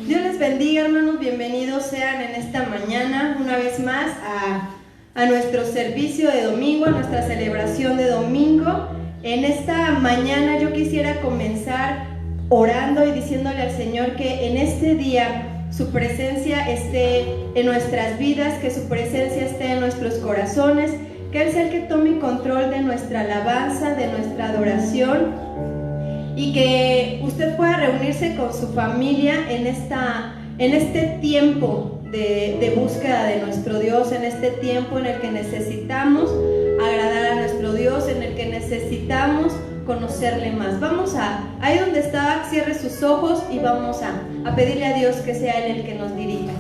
Dios les bendiga, hermanos, bienvenidos sean en esta mañana una vez más a nuestro servicio de domingo, a nuestra celebración de domingo. En esta mañana yo quisiera comenzar orando y diciéndole al Señor que en este día su presencia esté en nuestras vidas, que su presencia esté en nuestros corazones, que Él sea el que tome control de nuestra alabanza, de nuestra adoración, y que usted pueda reunirse con su familia en este tiempo de búsqueda de nuestro Dios, en este tiempo en el que necesitamos agradar a nuestro Dios, en el que necesitamos conocerle más. Ahí donde está, cierre sus ojos y vamos a pedirle a Dios que sea Él el que nos dirija.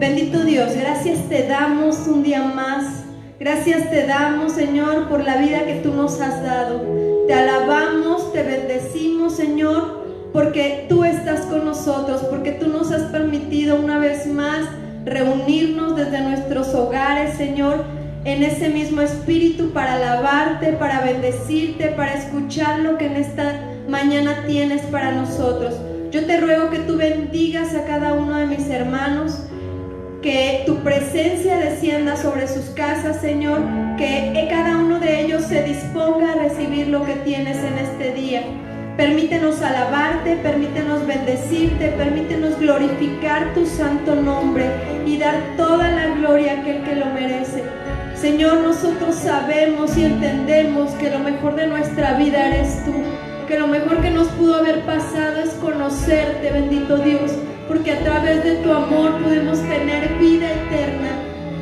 Bendito Dios, gracias te damos un día más. Gracias te damos, Señor, por la vida que tú nos has dado. Te alabamos, te bendecimos, Señor, porque tú estás con nosotros, porque tú nos has permitido una vez más reunirnos desde nuestros hogares, Señor, en ese mismo espíritu para alabarte, para bendecirte, para escuchar lo que en esta mañana tienes para nosotros. Yo te ruego que tú bendigas a cada uno de mis hermanos, que tu presencia descienda sobre sus casas, Señor, que cada uno de ellos se disponga a recibir lo que tienes en este día. Permítenos alabarte, permítenos bendecirte, permítenos glorificar tu santo nombre y dar toda la gloria a aquel que lo merece. Señor, nosotros sabemos y entendemos que lo mejor de nuestra vida eres tú, que lo mejor que nos pudo haber pasado es conocerte, bendito Dios, porque a través de tu amor podemos tener vida eterna.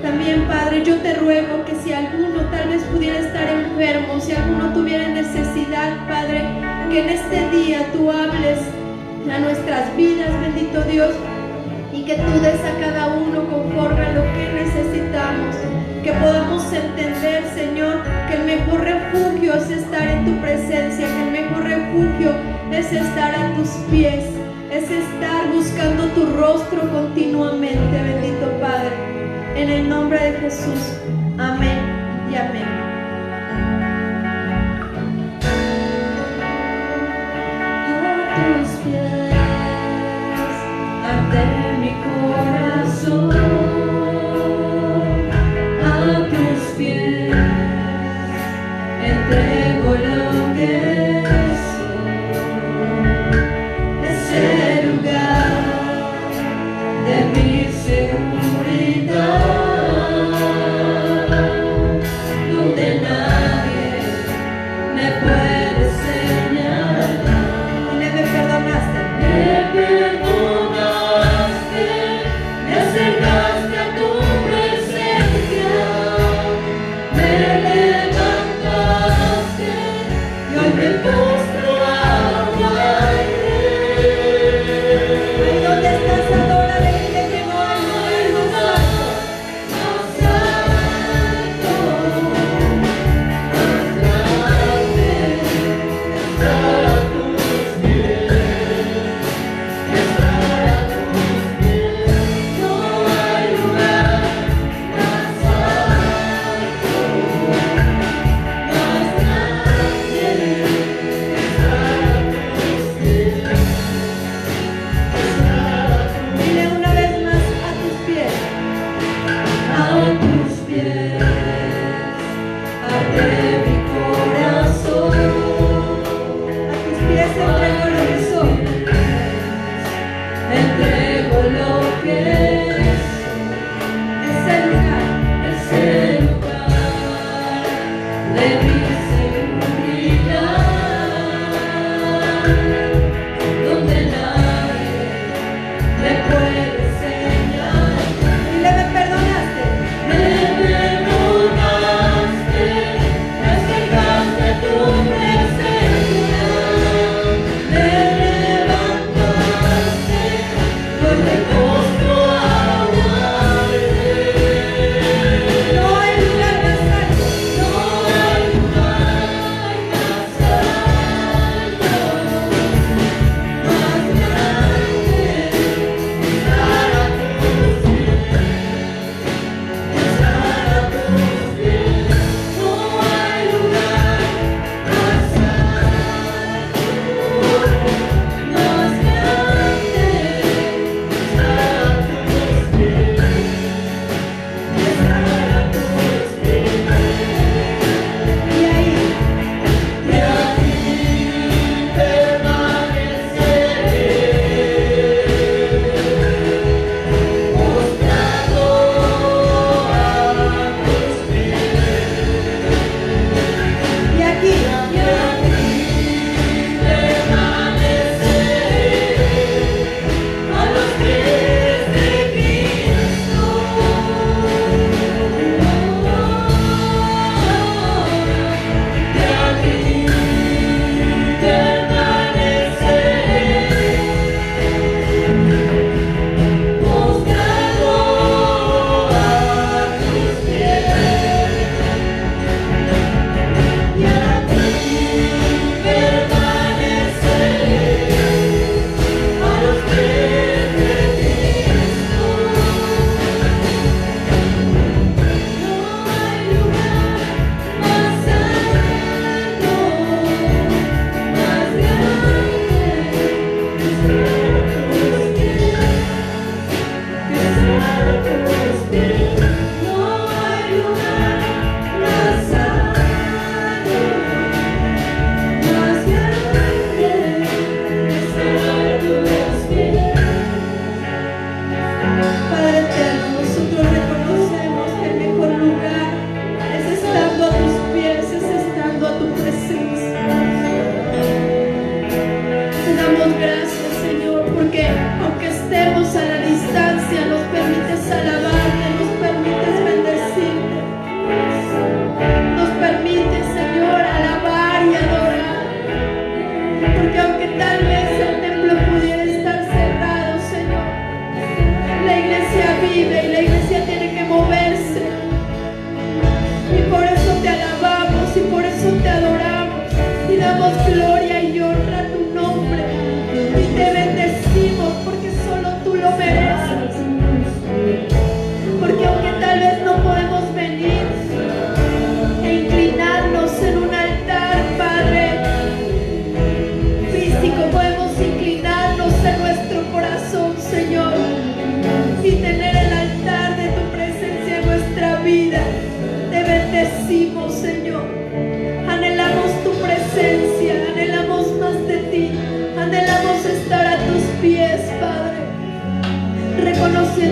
También, Padre, yo te ruego que si alguno tal vez pudiera estar enfermo, si alguno tuviera necesidad, Padre, que en este día tú hables a nuestras vidas, bendito Dios, y que tú des a cada uno conforme a lo que necesitamos, que podamos entender, Señor, que el mejor refugio es estar en tu presencia, que el mejor refugio es estar a tus pies, es estar buscando tu rostro continuamente, bendito Padre, en el nombre de Jesús, amén y amén. A tus pies, ante mi corazón, a tus pies, entrego lo que soy, ese lugar de mi seguridad, donde nadie me puede señalar. Y le perdonaste. Me perdonaste.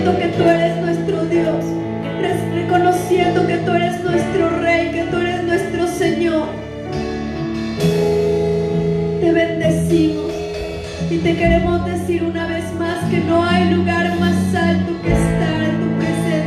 reconociendo que tú eres nuestro Dios, reconociendo que tú eres nuestro Rey, que tú eres nuestro Señor. Te bendecimos y te queremos decir una vez más que no hay lugar más alto que estar en tu presencia.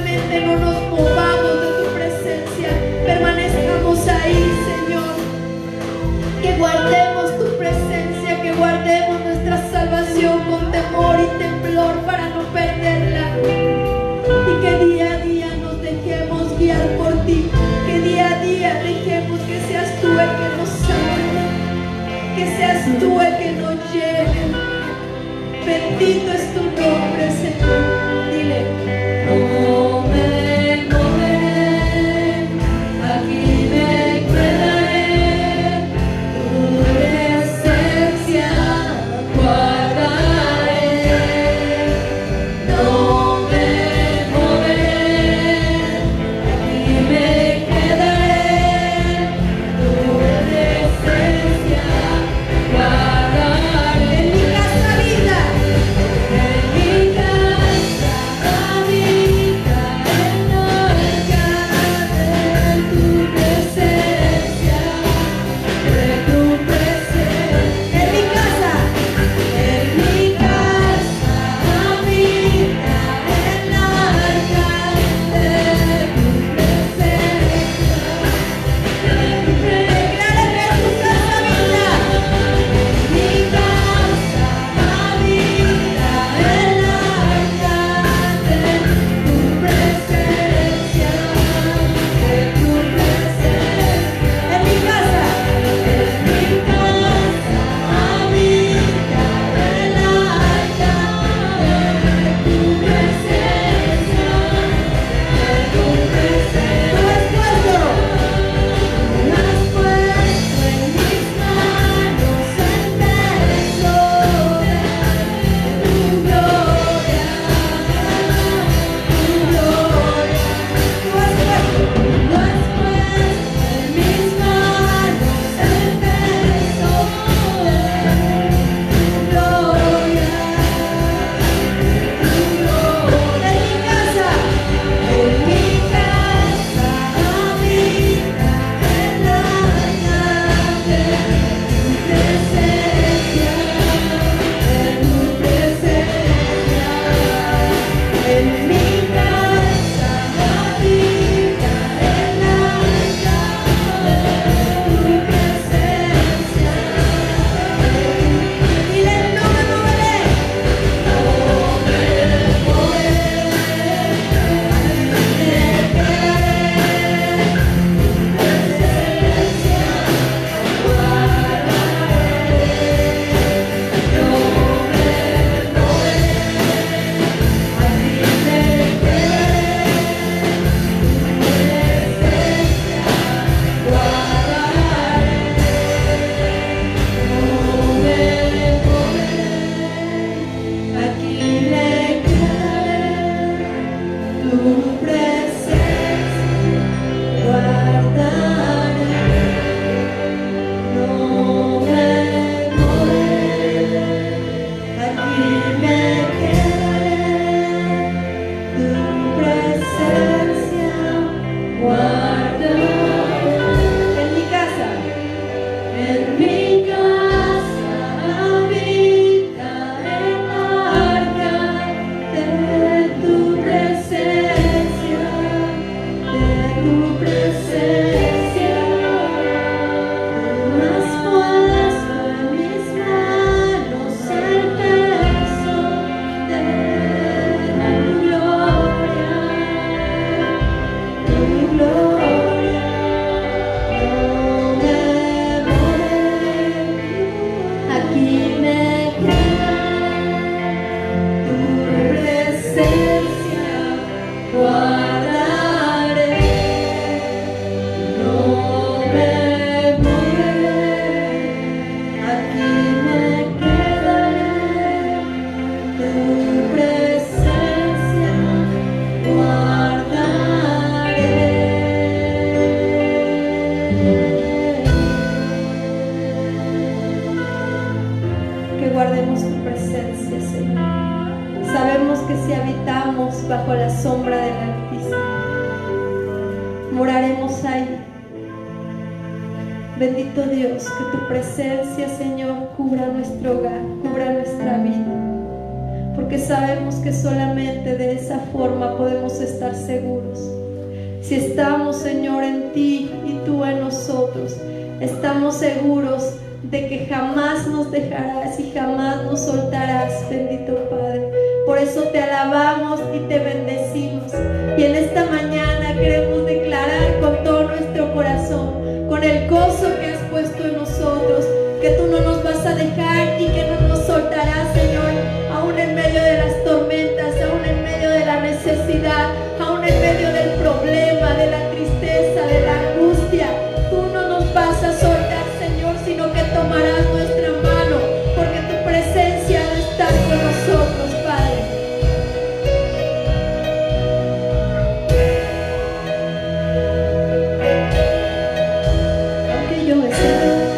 simplemente no nos movamos de tu presencia, permanezcamos ahí, Señor. Que guardemos tu presencia, que guardemos nuestra salvación con temor y temblor para no perderla. Y que día a día nos dejemos guiar por ti, que día a día dejemos que seas tú el que nos salve, que seas tú el que nos lleve. Bendito es tu nombre, Señor. Dile, no me moveré, aquí me quedaré, tu presencia guardaré. No me moveré, aquí me quedaré, tu presencia guardaré. En mi casa vida, en mi casa habita el arca de tu presencia, de tu presencia. En mi casa habita el arca de tu presencia. Declara que en tu casa habita. En mi casa habita el arca de tu presencia, de tu presencia. En mi casa habita el arca de tu presencia, de tu presencia. Tú has puesto en mis manos el peso de tu gloria, tu gloria. Tú has puesto en mis manos el peso de tu gloria, tu gloria. En mi casa habita el arca de tu presencia, de tu presencia. En mi casa habita el arca de tu presencia. Dile, no me moveré, no me moveré, me quedaré, tu presencia guardaré. No me moveré, aquí me quedaré, tu presencia guardaré. No me moveré, aquí me quedaré, tu presencia guardaré. No me moveré, aquí me quedaré, tu presencia guardaré. En mi casa habita el arca de tu presencia, de tu presencia. Tú has puesto en mis manos el peso de tu gloria, tu gloria. No me moveré, aquí me quedaré, tu presencia guardaré. No me moveré, aquí me quedaré, tu presencia guardaré. Que guardemos tu presencia, Señor. Sabemos que si habitamos bajo la sombra del Altísimo, moraremos ahí. Bendito Dios, que tu presencia, Señor, cubra nuestro hogar, cubra nuestra vida, porque sabemos que solamente de esa forma podemos estar seguros. Si estamos, Señor, en ti y tú en nosotros, estamos seguros de que jamás nos dejarás y jamás nos soltarás, bendito Padre. Por eso te alabamos y te bendecimos. Y en esta mañana queremos declarar con todo nuestro corazón, con el gozo que has puesto en nosotros, que tú no nos vas a dejar y que no nos soltarás, Señor, aún en medio de las tormentas, aún en medio de la necesidad, aún en medio del problema, de la tristeza, de la angustia. Tú no nos vas a soltar, Señor, sino que tomarás nuestra mano, porque tu presencia ha de estar con nosotros, Padre. Aunque yo esté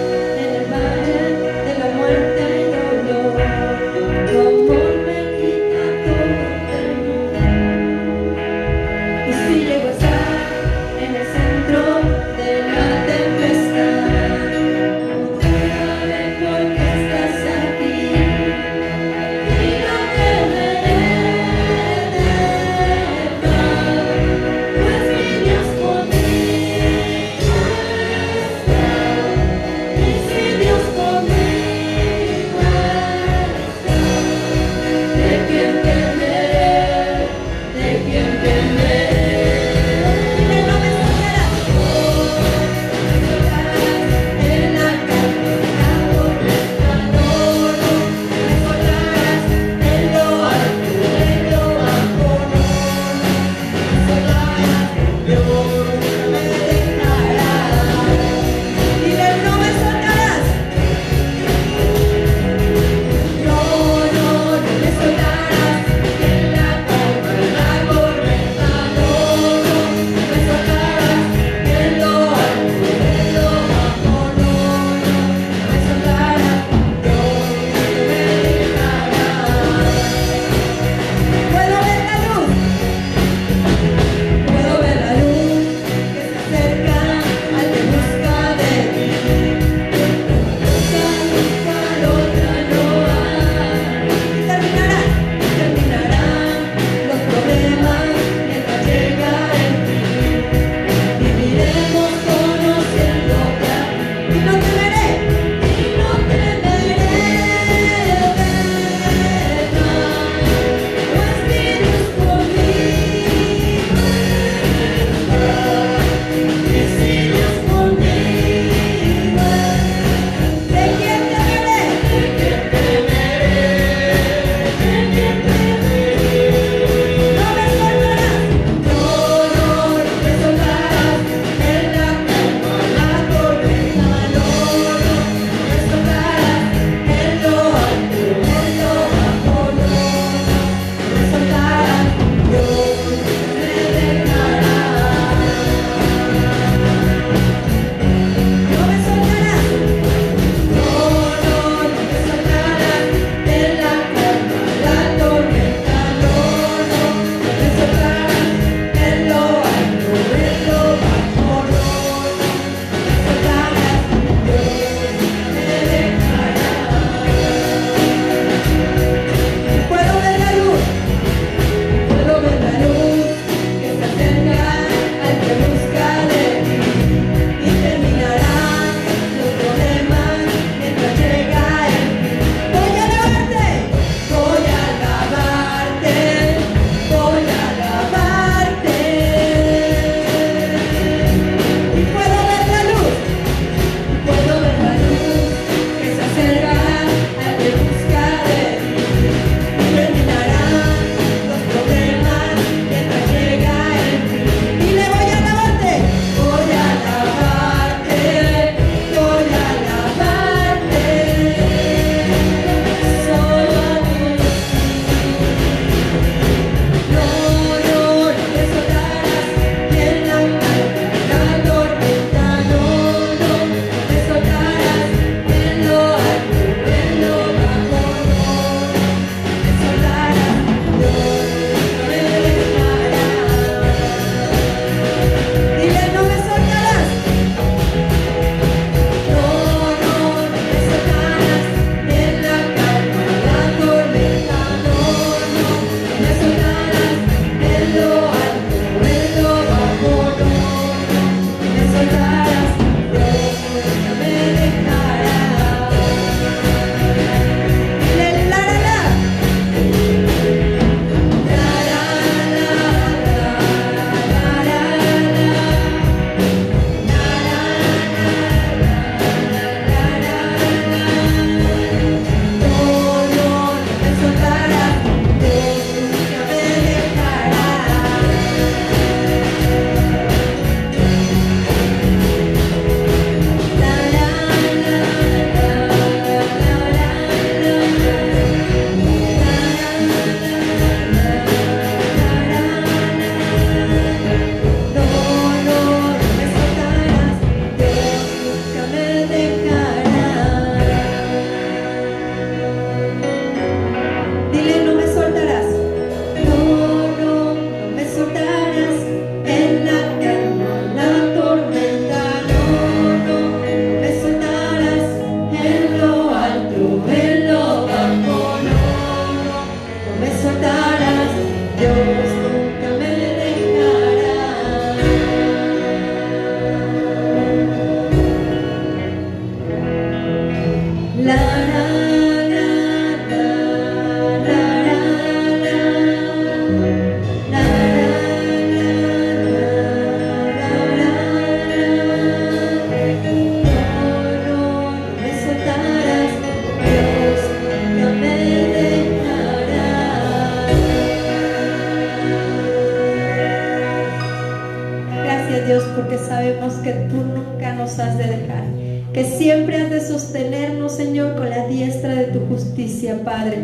agradecerte, Dios, porque sabemos que tú nunca nos has de dejar, que siempre has de sostenernos, Señor, con la diestra de tu justicia, Padre.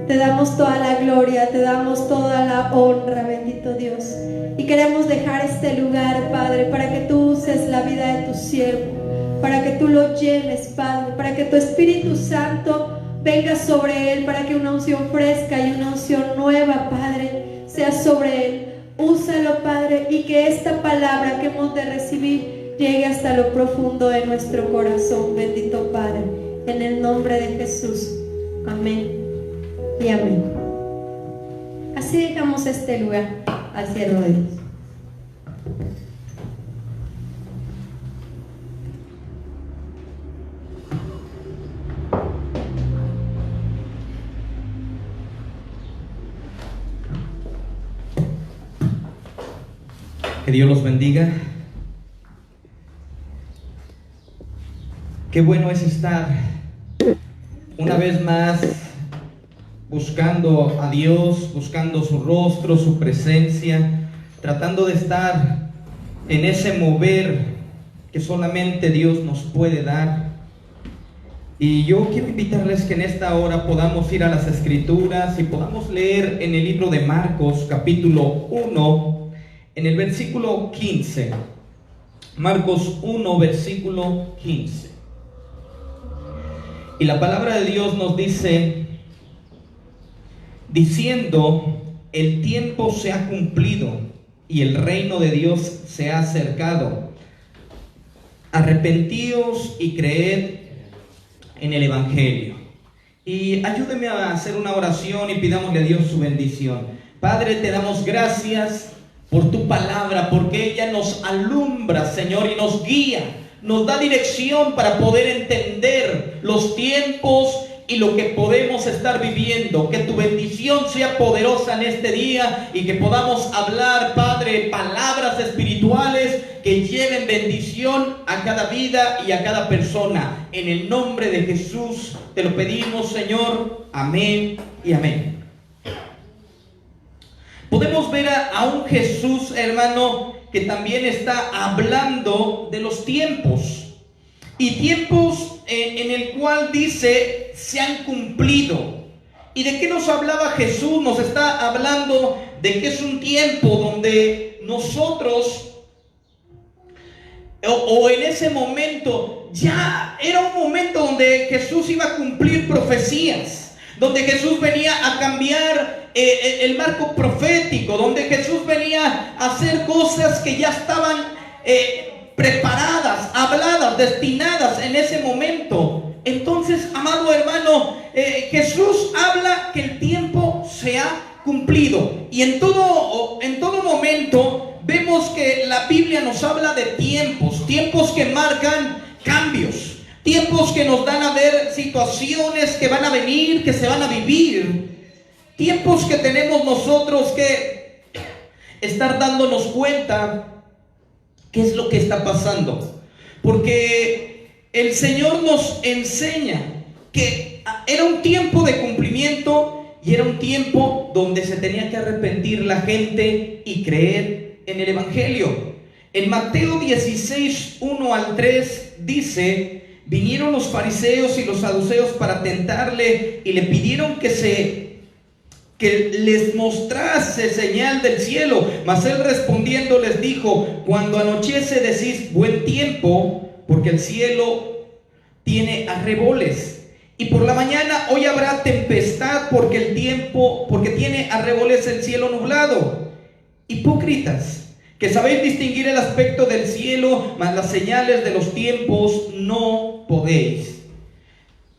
Te damos toda la gloria, te damos toda la honra, bendito Dios. Y queremos dejar este lugar, Padre, para que tú uses la vida de tu siervo, para que tú lo llenes, Padre, para que tu Espíritu Santo venga sobre él, para que una unción fresca y una unción nueva, Padre, sea sobre él. Úsalo, Padre, y que esta palabra que hemos de recibir llegue hasta lo profundo de nuestro corazón, bendito Padre, en el nombre de Jesús. Amén y amén. Así dejamos este lugar al siervo de Dios. Que Dios los bendiga. Qué bueno es estar una vez más buscando a Dios, buscando su rostro, su presencia, tratando de estar en ese mover que solamente Dios nos puede dar. Y yo quiero invitarles que en esta hora podamos ir a las Escrituras y podamos leer en el libro de Marcos, capítulo 1, en el versículo 15. Marcos 1, versículo 15. Y la palabra de Dios nos dice, diciendo: el tiempo se ha cumplido y el reino de Dios se ha acercado. Arrepentíos y creed en el Evangelio. Y ayúdeme a hacer una oración y pidámosle a Dios su bendición. Padre, te damos gracias por tu palabra, porque ella nos alumbra, Señor, y nos guía, nos da dirección para poder entender los tiempos y lo que podemos estar viviendo. Que tu bendición sea poderosa en este día y que podamos hablar, Padre, palabras espirituales que lleven bendición a cada vida y a cada persona. En el nombre de Jesús te lo pedimos, Señor. Amén y amén. Podemos ver a un Jesús, hermano, que también está hablando de los tiempos. Y tiempos en el cual dice se han cumplido. ¿Y de qué nos hablaba Jesús? Nos está hablando de que es un tiempo donde nosotros, o en ese momento, ya era un momento donde Jesús iba a cumplir profecías, donde Jesús venía a cambiar el marco profético, donde Jesús venía a hacer cosas que ya estaban preparadas, habladas, destinadas en ese momento. Entonces, amado hermano, Jesús habla que el tiempo se ha cumplido. Y en todo momento vemos que la Biblia nos habla de tiempos que marcan cambios, tiempos que nos dan a ver situaciones que van a venir, que se van a vivir. Tiempos que tenemos nosotros que estar dándonos cuenta qué es lo que está pasando. Porque el Señor nos enseña que era un tiempo de cumplimiento y era un tiempo donde se tenía que arrepentir la gente y creer en el Evangelio. En Mateo 16, 1 al 3 dice: vinieron los fariseos y los saduceos para tentarle y le pidieron que les mostrase señal del cielo. Mas él respondiendo les dijo: cuando anochece decís buen tiempo, porque el cielo tiene arreboles, y por la mañana hoy habrá tempestad, porque tiene arreboles el cielo nublado. Hipócritas, que sabéis distinguir el aspecto del cielo, mas las señales de los tiempos no podéis.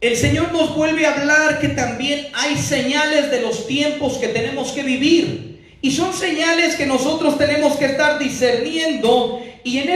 El Señor nos vuelve a hablar que también hay señales de los tiempos que tenemos que vivir. Y son señales que nosotros tenemos que estar discerniendo. Y en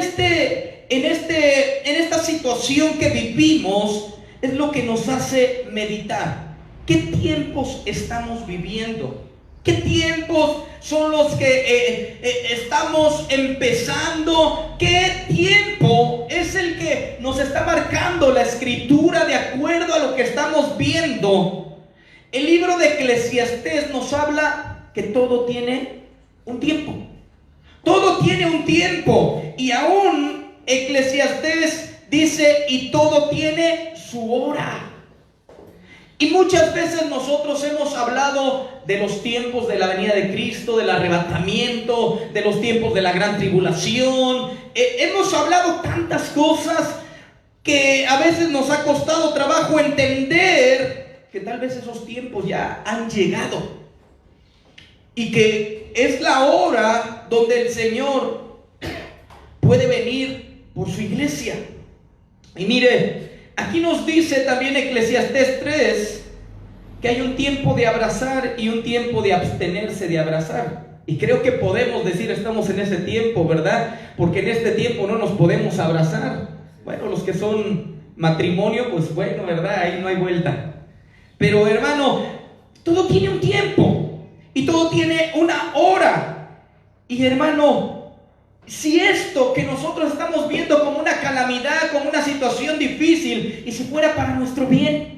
esta situación que vivimos es lo que nos hace meditar. ¿Qué tiempos estamos viviendo? ¿Qué tiempos son los que estamos empezando? ¿Qué tiempo es el que nos está marcando la Escritura de acuerdo a lo que estamos viendo? El libro de Eclesiastés nos habla que todo tiene un tiempo. Todo tiene un tiempo. Y aún Eclesiastés dice, y todo tiene su hora. Y muchas veces nosotros hemos hablado de los tiempos de la venida de Cristo, del arrebatamiento, de los tiempos de la gran tribulación. Hemos hablado tantas cosas que a veces nos ha costado trabajo entender que tal vez esos tiempos ya han llegado. Y que es la hora donde el Señor puede venir por su iglesia. Y mire, aquí nos dice también Eclesiastés 3 que hay un tiempo de abrazar y un tiempo de abstenerse de abrazar. Y creo que podemos decir estamos en ese tiempo, ¿verdad? Porque en este tiempo no nos podemos abrazar. Bueno, los que son matrimonio, pues bueno, ¿verdad? Ahí no hay vuelta. Pero hermano, todo tiene un tiempo y todo tiene una hora. Y hermano, si esto que nosotros estamos viendo como una calamidad, como una situación difícil, y si fuera para nuestro bien,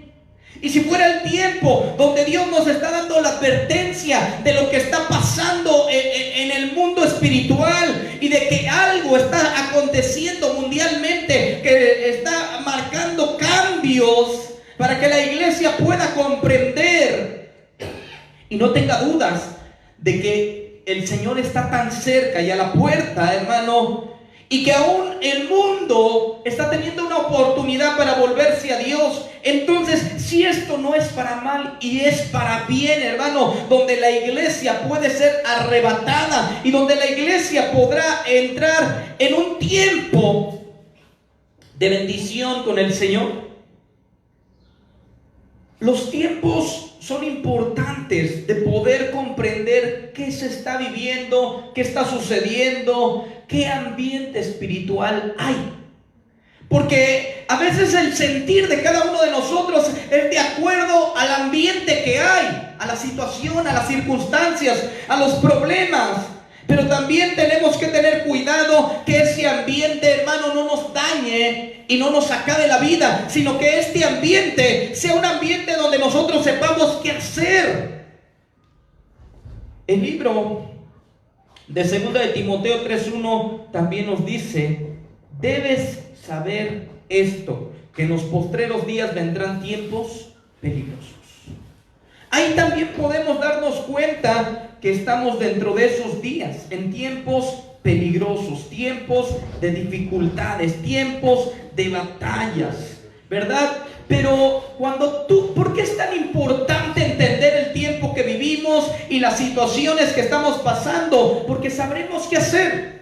y si fuera el tiempo donde Dios nos está dando la advertencia de lo que está pasando en el mundo espiritual y de que algo está aconteciendo mundialmente, que está marcando cambios para que la iglesia pueda comprender y no tenga dudas de que el Señor está tan cerca y a la puerta, hermano, y que aún el mundo está teniendo una oportunidad para volverse a Dios. Entonces, si esto no es para mal y es para bien, hermano, donde la iglesia puede ser arrebatada y donde la iglesia podrá entrar en un tiempo de bendición con el Señor. Los tiempos son importantes de poder comprender qué se está viviendo, qué está sucediendo, qué ambiente espiritual hay. Porque a veces el sentir de cada uno de nosotros es de acuerdo al ambiente que hay, a la situación, a las circunstancias, a los problemas. Pero también tenemos que tener cuidado que ese ambiente, hermano, no nos dañe y no nos acabe la vida, sino que este ambiente sea un ambiente donde nosotros sepamos qué hacer. El libro de 2 de Timoteo 3:1 también nos dice: debes saber esto, que en los postreros días vendrán tiempos peligrosos. Ahí también podemos darnos cuenta que estamos dentro de esos días, en tiempos peligrosos, tiempos de dificultades, tiempos de batallas, ¿verdad? Pero ¿por qué es tan importante entender el tiempo que vivimos y las situaciones que estamos pasando? Porque sabremos qué hacer.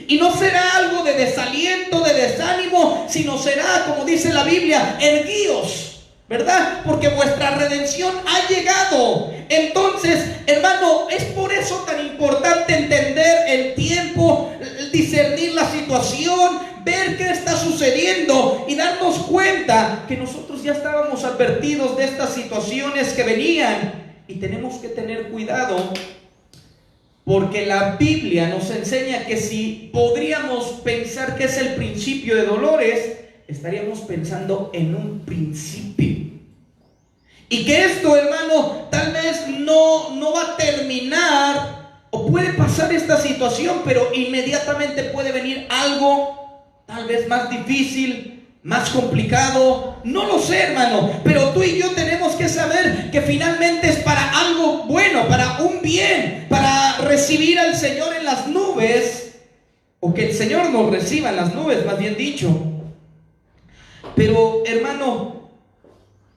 Y no será algo de desaliento, de desánimo, sino será, como dice la Biblia, erguíos, ¿verdad? Porque vuestra redención ha llegado. Entonces, hermano, es por eso tan importante entender el tiempo, discernir la situación, ver qué está sucediendo y darnos cuenta que nosotros ya estábamos advertidos de estas situaciones que venían y tenemos que tener cuidado. Porque la Biblia nos enseña que si podríamos pensar que es el principio de dolores, estaríamos pensando en un principio. Y que esto, hermano, tal vez no va a terminar, o puede pasar esta situación, pero inmediatamente puede venir algo tal vez más difícil, más complicado. No lo sé, hermano, pero tú y yo tenemos que saber que finalmente es para algo bueno, para un bien, para recibir al Señor en las nubes, o que el Señor nos reciba en las nubes, más bien dicho. Pero, hermano,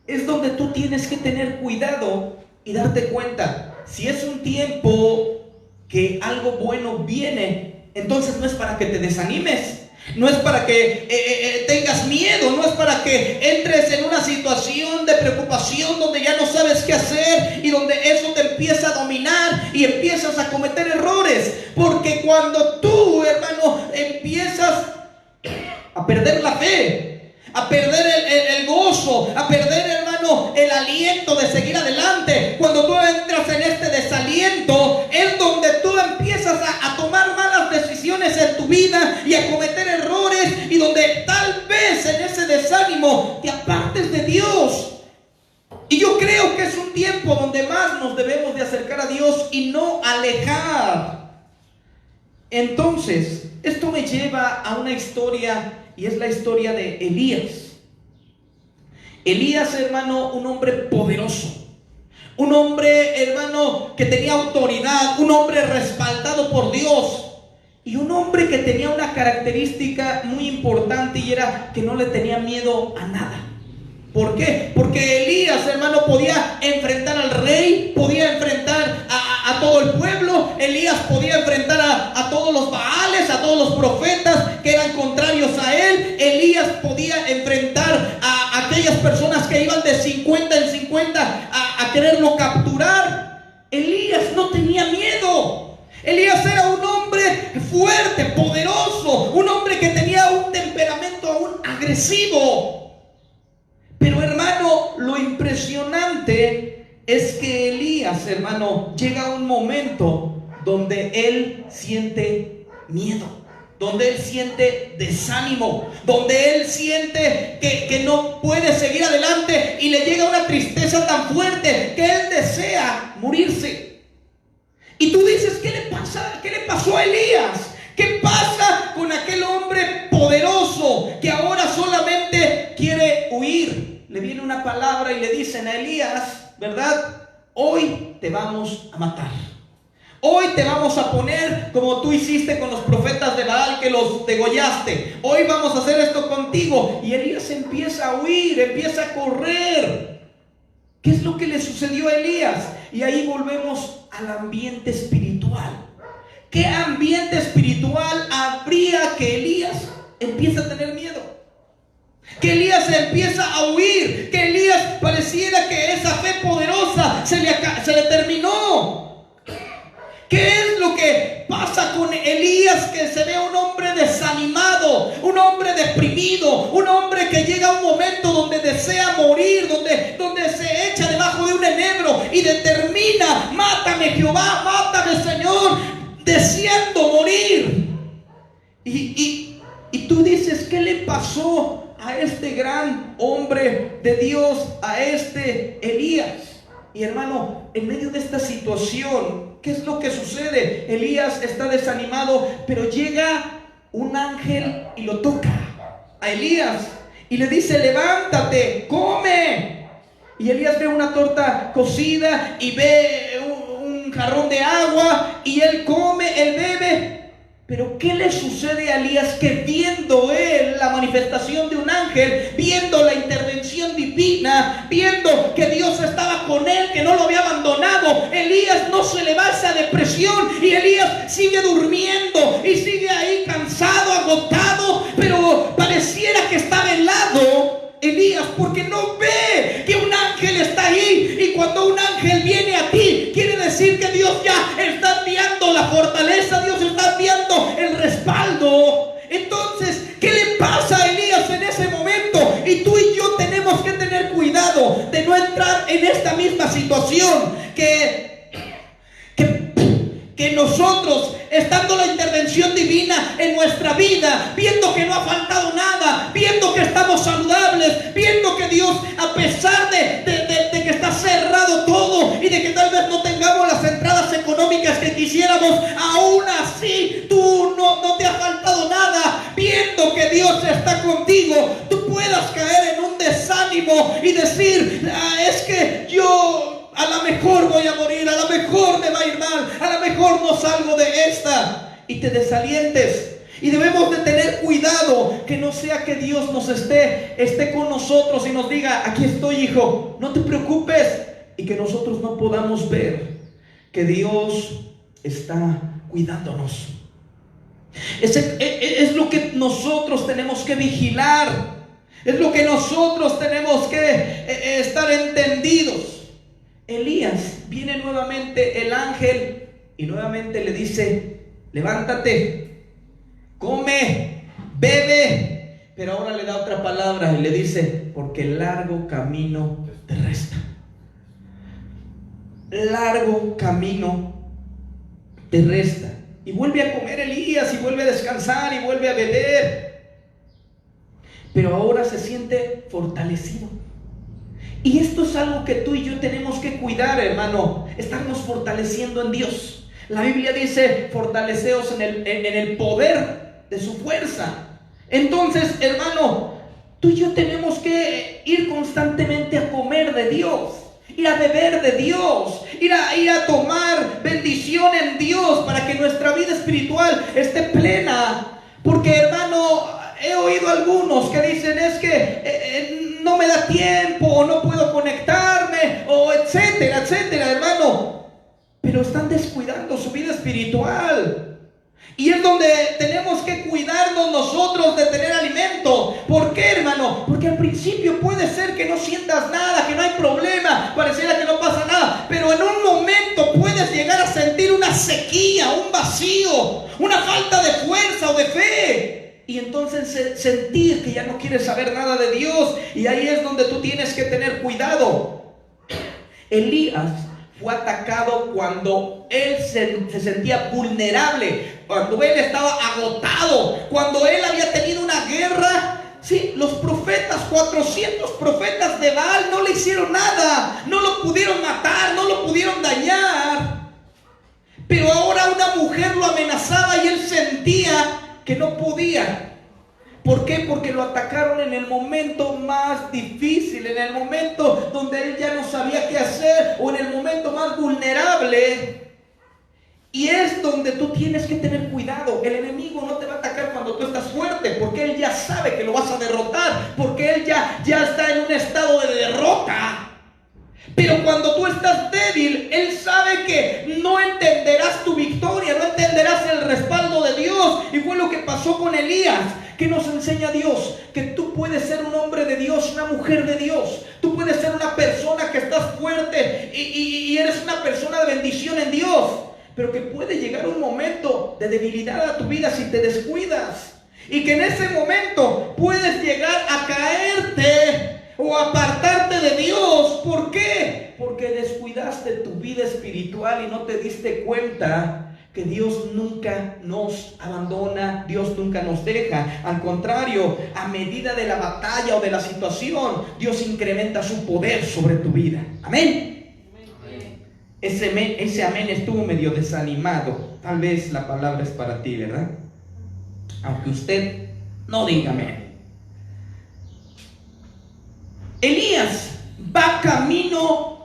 es donde tú tienes que tener cuidado y darte cuenta. Si es un tiempo que algo bueno viene, entonces no es para que te desanimes. No es para que tengas miedo, no es para que entres en una situación de preocupación donde ya no sabes qué hacer y donde eso te empieza a dominar y empiezas a cometer errores. Porque cuando tú, hermano, empiezas a perder la fe, a perder el gozo, a perder, hermano, el aliento de seguir adelante, cuando tú entras en este desaliento, es donde tú empiezas a tomar malas decisiones en tu vida y a cometer errores, y donde tal vez en ese desánimo te apartes de Dios. Y yo creo que es un tiempo donde más nos debemos de acercar a Dios y no alejar. Entonces, esto me lleva a una historia, y es la historia de Elías. Elías, hermano, un hombre poderoso, un hombre, hermano, que tenía autoridad, un hombre respaldado por Dios, y un hombre que tenía una característica muy importante, y era que no le tenía miedo a nada. ¿Por qué? Porque Elías, hermano, podía enfrentar al rey, podía enfrentar a todo el pueblo. Elías podía enfrentar a todos los baales, a todos los profetas que eran contrarios a él. Elías podía enfrentar a aquellas personas que iban de 50 en 50 a quererlo capturar. Elías no tenía miedo. Elías era un hombre fuerte, poderoso, un hombre que tenía un temperamento aún agresivo. Pero, hermano, lo impresionante es que Elías, hermano, llega a un momento donde él siente miedo, donde él siente desánimo, donde él siente que no puede seguir adelante, y le llega una tristeza tan fuerte que él desea morirse. Y tú dices, ¿qué le pasa? ¿Qué le pasó a Elías? ¿Qué pasa con aquel hombre poderoso que ahora solamente quiere huir? Le viene una palabra y le dicen a Elías, ¿verdad? Hoy te vamos a matar. Hoy te vamos a poner como tú hiciste con los profetas de Baal, que los degollaste. Hoy vamos a hacer esto contigo. Y Elías empieza a huir, empieza a correr. ¿Qué es lo que le sucedió a Elías? Y ahí volvemos al ambiente espiritual. ¿Qué ambiente espiritual habría que Elías empieza a tener miedo? Que Elías empieza a huir, que Elías pareciera que esa fe poderosa se le terminó. ¿Qué es lo que pasa con Elías? Que se ve un hombre desanimado, un hombre deprimido, un hombre que llega a un momento donde desea morir, donde se echa debajo de un enebro y determina: mátame, Jehová, mátame, Señor, deseando morir. Y tú dices, ¿qué le pasó a este gran hombre de Dios, a este Elías? Y, hermano, en medio de esta situación, ¿qué es lo que sucede? Elías está desanimado, pero llega un ángel y lo toca a Elías y le dice: levántate, come. Y Elías ve una torta cocida y ve un jarrón de agua, y él come, él bebe. Pero ¿qué le sucede a Elías? Que viendo él la manifestación de un ángel, viendo la intervención divina, viendo que Dios estaba con él, que no lo había abandonado, Elías no se le va esa depresión, y Elías sigue durmiendo y sigue ahí cansado, agotado, pero pareciera que está velado Elías, porque no ve que un ángel está ahí. Y cuando un ángel viene a ti, quiere decir que Dios ya está enviando la fortaleza, Dios está enviando el respaldo. Entonces, ¿qué le pasa a Elías en ese momento? Y tú y yo tenemos que tener cuidado de no entrar en esta misma situación, que nosotros, estando la intervención divina en nuestra vida, viendo que no ha faltado nada, viendo que estamos saludables, viendo que Dios, a pesar de que está cerrado todo y de que tal vez no tengamos las entradas económicas que quisiéramos, aún así tú no te ha faltado nada, viendo que Dios está contigo, tú puedas caer en un desánimo y decir: es que yo a lo mejor voy a morir, a lo mejor me va a ir mal, a lo mejor no salgo de esta, y te desalientes. Y debemos de tener cuidado que no sea que Dios nos esté con nosotros y nos diga: aquí estoy, hijo, no te preocupes, y que nosotros no podamos ver que Dios está cuidándonos. Es lo que nosotros tenemos que vigilar, es lo que nosotros tenemos que estar entendidos. Elías, viene nuevamente el ángel y nuevamente le dice: levántate, come, bebe. Pero ahora le da otra palabra y le dice: porque largo camino te resta. Largo camino te resta. Y vuelve a comer Elías, y vuelve a descansar, y vuelve a beber. Pero ahora se siente fortalecido. Y esto es algo que tú y yo tenemos que cuidar, hermano. Estarnos fortaleciendo en Dios. La Biblia dice, fortaleceos en el poder de su fuerza. Entonces, hermano, tú y yo tenemos que ir constantemente a comer de Dios, ir a beber de Dios, ir a tomar bendición en Dios para que nuestra vida espiritual esté plena. Porque, hermano, he oído algunos que dicen, es que no me da tiempo, o no puedo conectarme, o etcétera, etcétera, hermano. Pero están descuidando su vida espiritual. Y es donde tenemos que cuidarnos nosotros de tener alimento. ¿Por qué, hermano? Porque al principio puede ser que no sientas nada, que no hay problema, pareciera que no pasa nada. Pero en un momento puedes llegar a sentir una sequía, un vacío, una falta de fuerza o de fe. Y entonces sentir que ya no quieres saber nada de Dios. Y ahí es donde tú tienes que tener cuidado. Elías fue atacado cuando él se sentía vulnerable, cuando él estaba agotado, cuando él había tenido una guerra. Sí, los profetas, 400 profetas de Baal no le hicieron nada, no lo pudieron matar, no lo pudieron dañar. Pero ahora una mujer lo amenazaba y él sentía que no podía. ¿Por qué? Porque lo atacaron en el momento más difícil, en el momento donde él ya no sabía qué hacer, o en el momento más vulnerable. Y es donde tú tienes que tener cuidado. El enemigo no te va a atacar cuando tú estás fuerte, porque él ya sabe que lo vas a derrotar, porque él ya está en un estado de derrota. Pero cuando tú estás débil, él sabe que no entenderás tu victoria, no entenderás el respaldo de Dios. Y fue lo que pasó con Elías. ¿Qué nos enseña Dios? Que tú puedes ser un hombre de Dios, una mujer de Dios. Tú puedes ser una persona que estás fuerte y eres una persona de bendición en Dios. Pero que puede llegar un momento de debilidad a tu vida si te descuidas. Y que en ese momento puedes llegar a caerte o apartarte de Dios. ¿Por qué? Porque descuidaste tu vida espiritual y no te diste cuenta que Dios nunca nos abandona, Dios nunca nos deja. Al contrario, a medida de la batalla o de la situación, Dios incrementa su poder sobre tu vida. Amén. Ese amén estuvo medio desanimado. Tal vez la palabra es para ti, ¿verdad? Aunque usted no diga amén. Elías va camino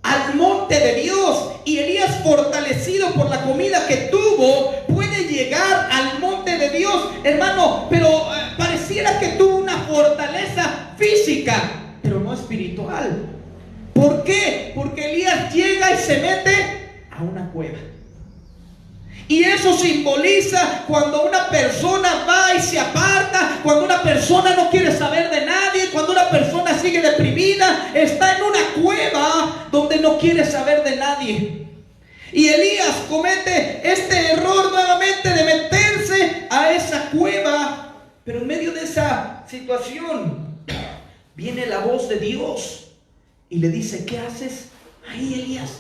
al monte de Dios, y Elías, fortalecido por la comida que tuvo, puede llegar al monte de Dios, hermano. Pero pareciera que tuvo una fortaleza física, pero no espiritual. ¿Por qué? Porque Elías llega y se mete a una cueva. Y eso simboliza cuando una persona va y se aparta, cuando una persona no quiere saber de nadie, cuando una persona sigue deprimida, está en una cueva donde no quiere saber de nadie. Y Elías comete este error nuevamente de meterse a esa cueva. Pero en medio de esa situación viene la voz de Dios y le dice: ¿qué haces ahí, Elías?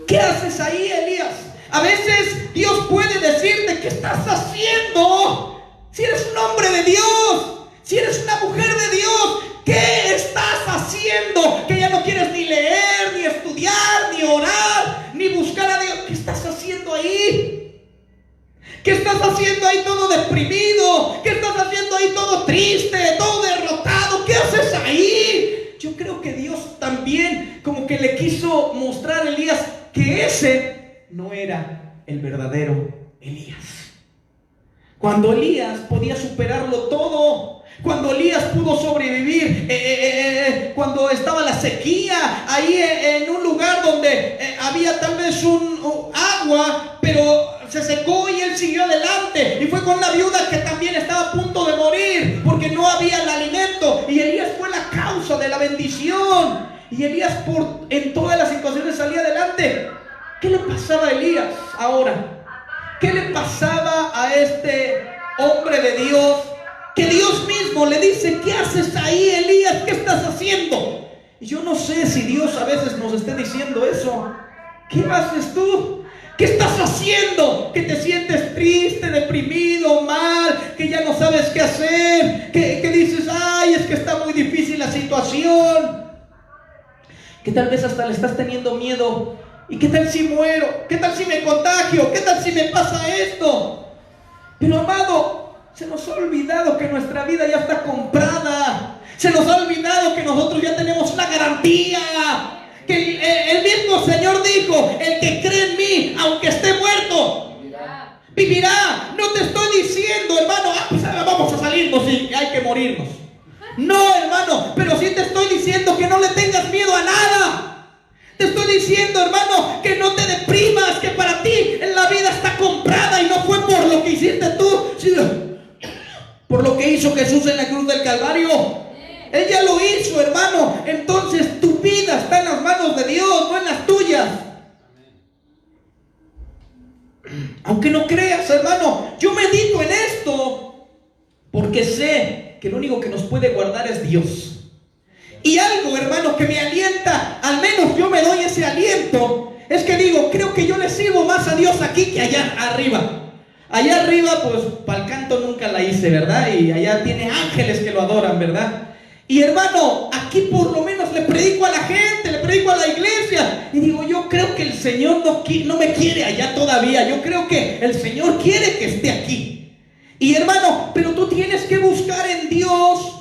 ¿Qué haces ahí, Elías? A veces Dios puede decirte: ¿qué estás haciendo? Si eres un hombre de Dios, si eres una mujer de Dios, ¿qué estás haciendo? Que ya no quieres ni leer, ni estudiar, ni orar, ni buscar a Dios. ¿Qué estás haciendo ahí? ¿Qué estás haciendo ahí todo deprimido? ¿Qué estás haciendo ahí todo triste, todo derrotado? ¿Qué haces ahí? Yo creo que Dios también como que le quiso mostrar a Elías que ese no era el verdadero Elías. Cuando Elías podía superarlo todo, cuando Elías pudo sobrevivir, cuando estaba la sequía, ahí en un lugar donde había tal vez un agua, pero se secó y él siguió adelante. Y fue con una viuda que también estaba a punto de morir porque no había el alimento. Y Elías fue la causa de la bendición. Y Elías en todas las situaciones salía adelante. ¿Qué le pasaba a Elías ahora? ¿Qué le pasaba a este hombre de Dios? Que Dios mismo le dice: ¿qué haces ahí, Elías? ¿Qué estás haciendo? Y yo no sé si Dios a veces nos esté diciendo eso. ¿Qué haces tú? ¿Qué estás haciendo? Que te sientes triste, deprimido, mal, que ya no sabes qué hacer, que dices: ay, es que está muy difícil la situación. Que tal vez hasta le estás teniendo miedo ¿Y qué tal si muero? ¿Qué tal si me contagio? ¿Qué tal si me pasa esto? Pero amado, se nos ha olvidado que nuestra vida ya está comprada. Se nos ha olvidado que nosotros ya tenemos una garantía. Que el mismo Señor dijo: el que cree en mí, aunque esté muerto, vivirá. No te estoy diciendo, hermano, pues vamos a salirnos y hay que morirnos. No, hermano, pero sí te estoy diciendo que no le tengas miedo a nada. Te estoy diciendo, hermano, que no te deprimas, que para ti la vida está comprada y no fue por lo que hiciste tú, sino por lo que hizo Jesús en la cruz del Calvario. Él ya lo hizo, hermano. Entonces tu vida está en las manos de Dios, no en las tuyas. Aunque no creas, hermano, yo medito en esto porque sé que lo único que nos puede guardar es Dios. Y algo, hermano, que me alienta, al menos yo me doy ese aliento, es que digo, creo que yo le sirvo más a Dios aquí que allá arriba. Allá arriba, pues, para el canto nunca la hice, ¿verdad? Y allá tiene ángeles que lo adoran, ¿verdad? Y hermano, aquí por lo menos le predico a la gente, le predico a la iglesia. Y digo, yo creo que el Señor no me quiere allá todavía. Yo creo que el Señor quiere que esté aquí. Y hermano, pero tú tienes que buscar en Dios,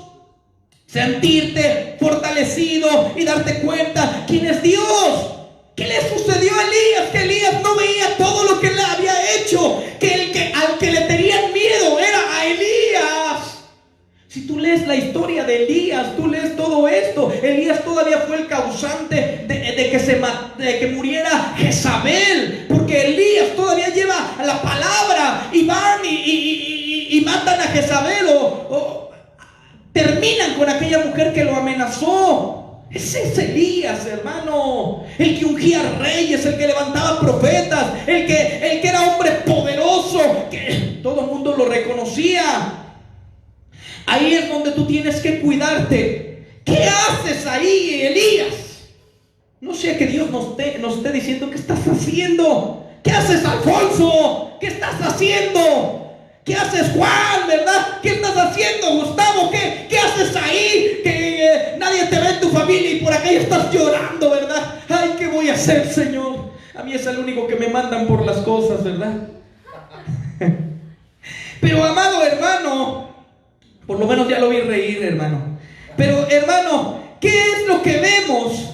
sentirte fortalecido y darte cuenta quién es Dios. ¿Qué le sucedió a Elías? Que Elías no veía todo lo que le había hecho. Que al que le tenían miedo era a Elías. Si tú lees la historia de Elías, tú lees todo esto. Elías todavía fue el causante de que muriera Jezabel, porque Elías todavía lleva la palabra y van y matan a Jezabel o terminan con aquella mujer que lo amenazó. Ese es Elías, hermano, el que ungía reyes, el que levantaba profetas, el que era hombre poderoso, que todo el mundo lo reconocía. Ahí es donde tú tienes que cuidarte. ¿Qué haces ahí, Elías? No sea que Dios nos esté diciendo: ¿qué estás haciendo? ¿Qué haces, Alfonso? ¿Qué estás haciendo? ¿Qué haces, Juan? ¿Verdad? ¿Qué estás haciendo, Gustavo? ¿Qué haces ahí? Que nadie te ve en tu familia y por acá ya estás llorando, ¿verdad? Ay, ¿qué voy a hacer, Señor? A mí es el único que me mandan por las cosas, ¿verdad? Pero amado hermano, por lo menos ya lo vi reír, hermano. Pero hermano, ¿qué es lo que vemos?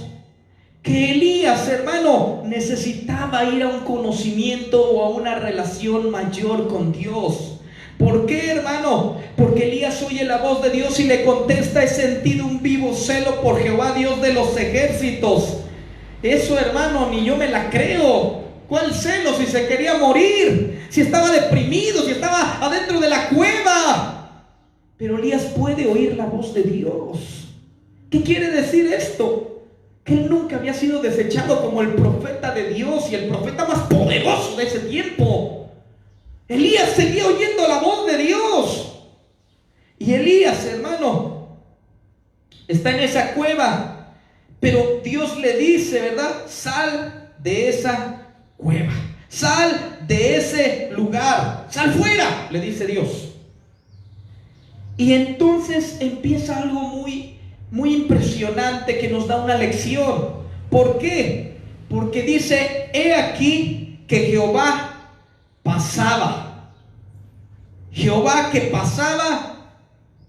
Que Elías, hermano, necesitaba ir a un conocimiento o a una relación mayor con Dios. ¿Por qué, hermano? Porque Elías oye la voz de Dios y le contesta: he sentido un vivo celo por Jehová, Dios de los ejércitos. Eso, hermano, ni yo me la creo. ¿Cuál celo? Si se quería morir, si estaba deprimido, si estaba adentro de la cueva. Pero Elías puede oír la voz de Dios. ¿Qué quiere decir esto? Que él nunca había sido desechado como el profeta de Dios y el profeta más poderoso de ese tiempo. Elías seguía oyendo la voz de Dios. Y Elías, hermano, está en esa cueva, pero Dios le dice, ¿verdad? Sal de esa cueva, sal de ese lugar, sal fuera, le dice Dios. Y entonces empieza algo muy impresionante que nos da una lección. ¿Por qué? Porque dice: he aquí que Jehová pasaba. Jehová que pasaba,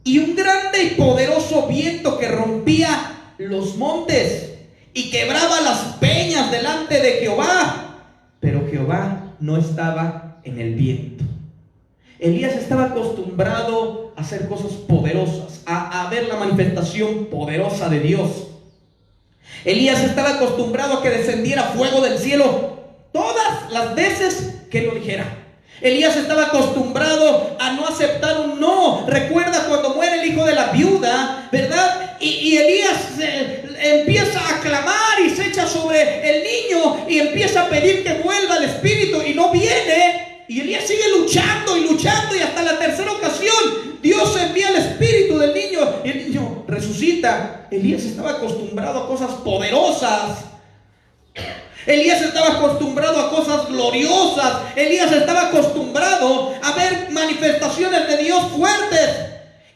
y un grande y poderoso viento que rompía los montes y quebraba las peñas delante de Jehová. Pero Jehová no estaba en el viento. Elías estaba acostumbrado a hacer cosas poderosas, a ver la manifestación poderosa de Dios. Elías estaba acostumbrado a que descendiera fuego del cielo todas las veces que lo dijera. Elías estaba acostumbrado a no aceptar un no. Recuerda cuando muere el hijo de la viuda, ¿verdad? Y Elías empieza a clamar y se echa sobre el niño y empieza a pedir que vuelva el espíritu y no viene. Y Elías sigue luchando y hasta la tercera ocasión Dios envía el espíritu del niño y el niño resucita. Elías estaba acostumbrado a cosas poderosas. Elías estaba acostumbrado a cosas gloriosas. Elías estaba acostumbrado a ver manifestaciones de Dios fuertes.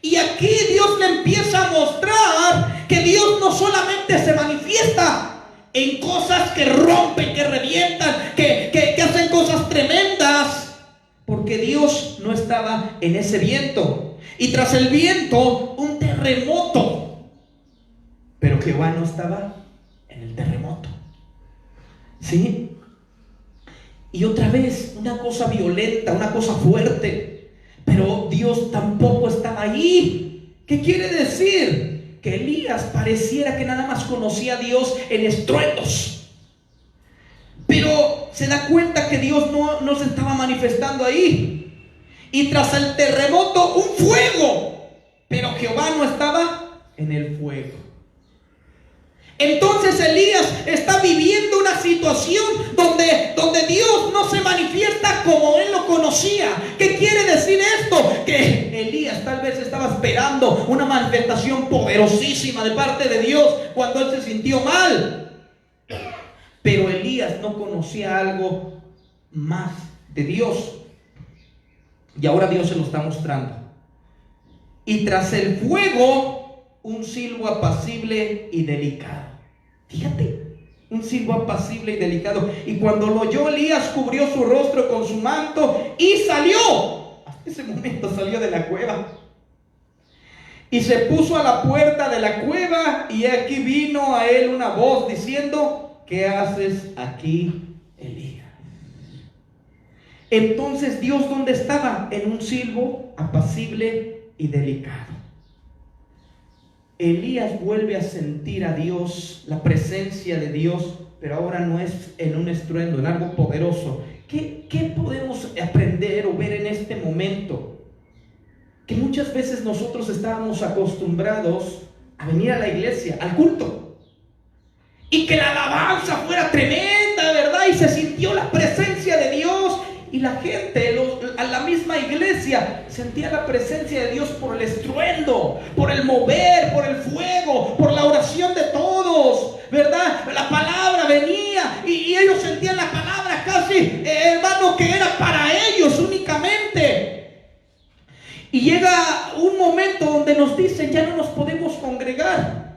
Y aquí Dios le empieza a mostrar que Dios no solamente se manifiesta en cosas que rompen, que revientan, que hacen cosas tremendas, porque Dios no estaba en ese viento. Y tras el viento, un terremoto, pero Jehová no estaba en el terremoto. ¿Sí? Y otra vez, una cosa violenta, una cosa fuerte, pero Dios tampoco estaba ahí. ¿Qué quiere decir? Que Elías pareciera que nada más conocía a Dios en estruendos, pero se da cuenta que Dios no se estaba manifestando ahí. Y tras el terremoto, un fuego, pero Jehová no estaba en el fuego. Entonces Elías está viviendo una situación donde Dios no se manifiesta como él lo conocía. ¿Qué quiere decir esto? Que Elías tal vez estaba esperando una manifestación poderosísima de parte de Dios cuando él se sintió mal. Pero Elías no conocía algo más de Dios. Y ahora Dios se lo está mostrando. Y tras el fuego, un silbo apacible y delicado. Fíjate, un silbo apacible y delicado. Y cuando lo oyó Elías, cubrió su rostro con su manto y salió. Hasta ese momento salió de la cueva. Y se puso a la puerta de la cueva, y aquí vino a él una voz diciendo: ¿qué haces aquí, Elías? Entonces Dios, ¿dónde estaba? En un silbo apacible y delicado. Elías vuelve a sentir a Dios, la presencia de Dios, pero ahora no es en un estruendo, en algo poderoso. ¿Qué podemos aprender o ver en este momento? Que muchas veces nosotros estábamos acostumbrados a venir a la iglesia, al culto, y que la alabanza fuera tremenda, ¿verdad? Y se sintió la presencia de Dios. Y la gente, a la misma iglesia, sentía la presencia de Dios por el estruendo, por el mover, por el fuego, por la oración de todos, ¿verdad? La palabra venía y ellos sentían la palabra casi, hermano, que era para ellos únicamente. Y llega un momento donde nos dicen: ya no nos podemos congregar.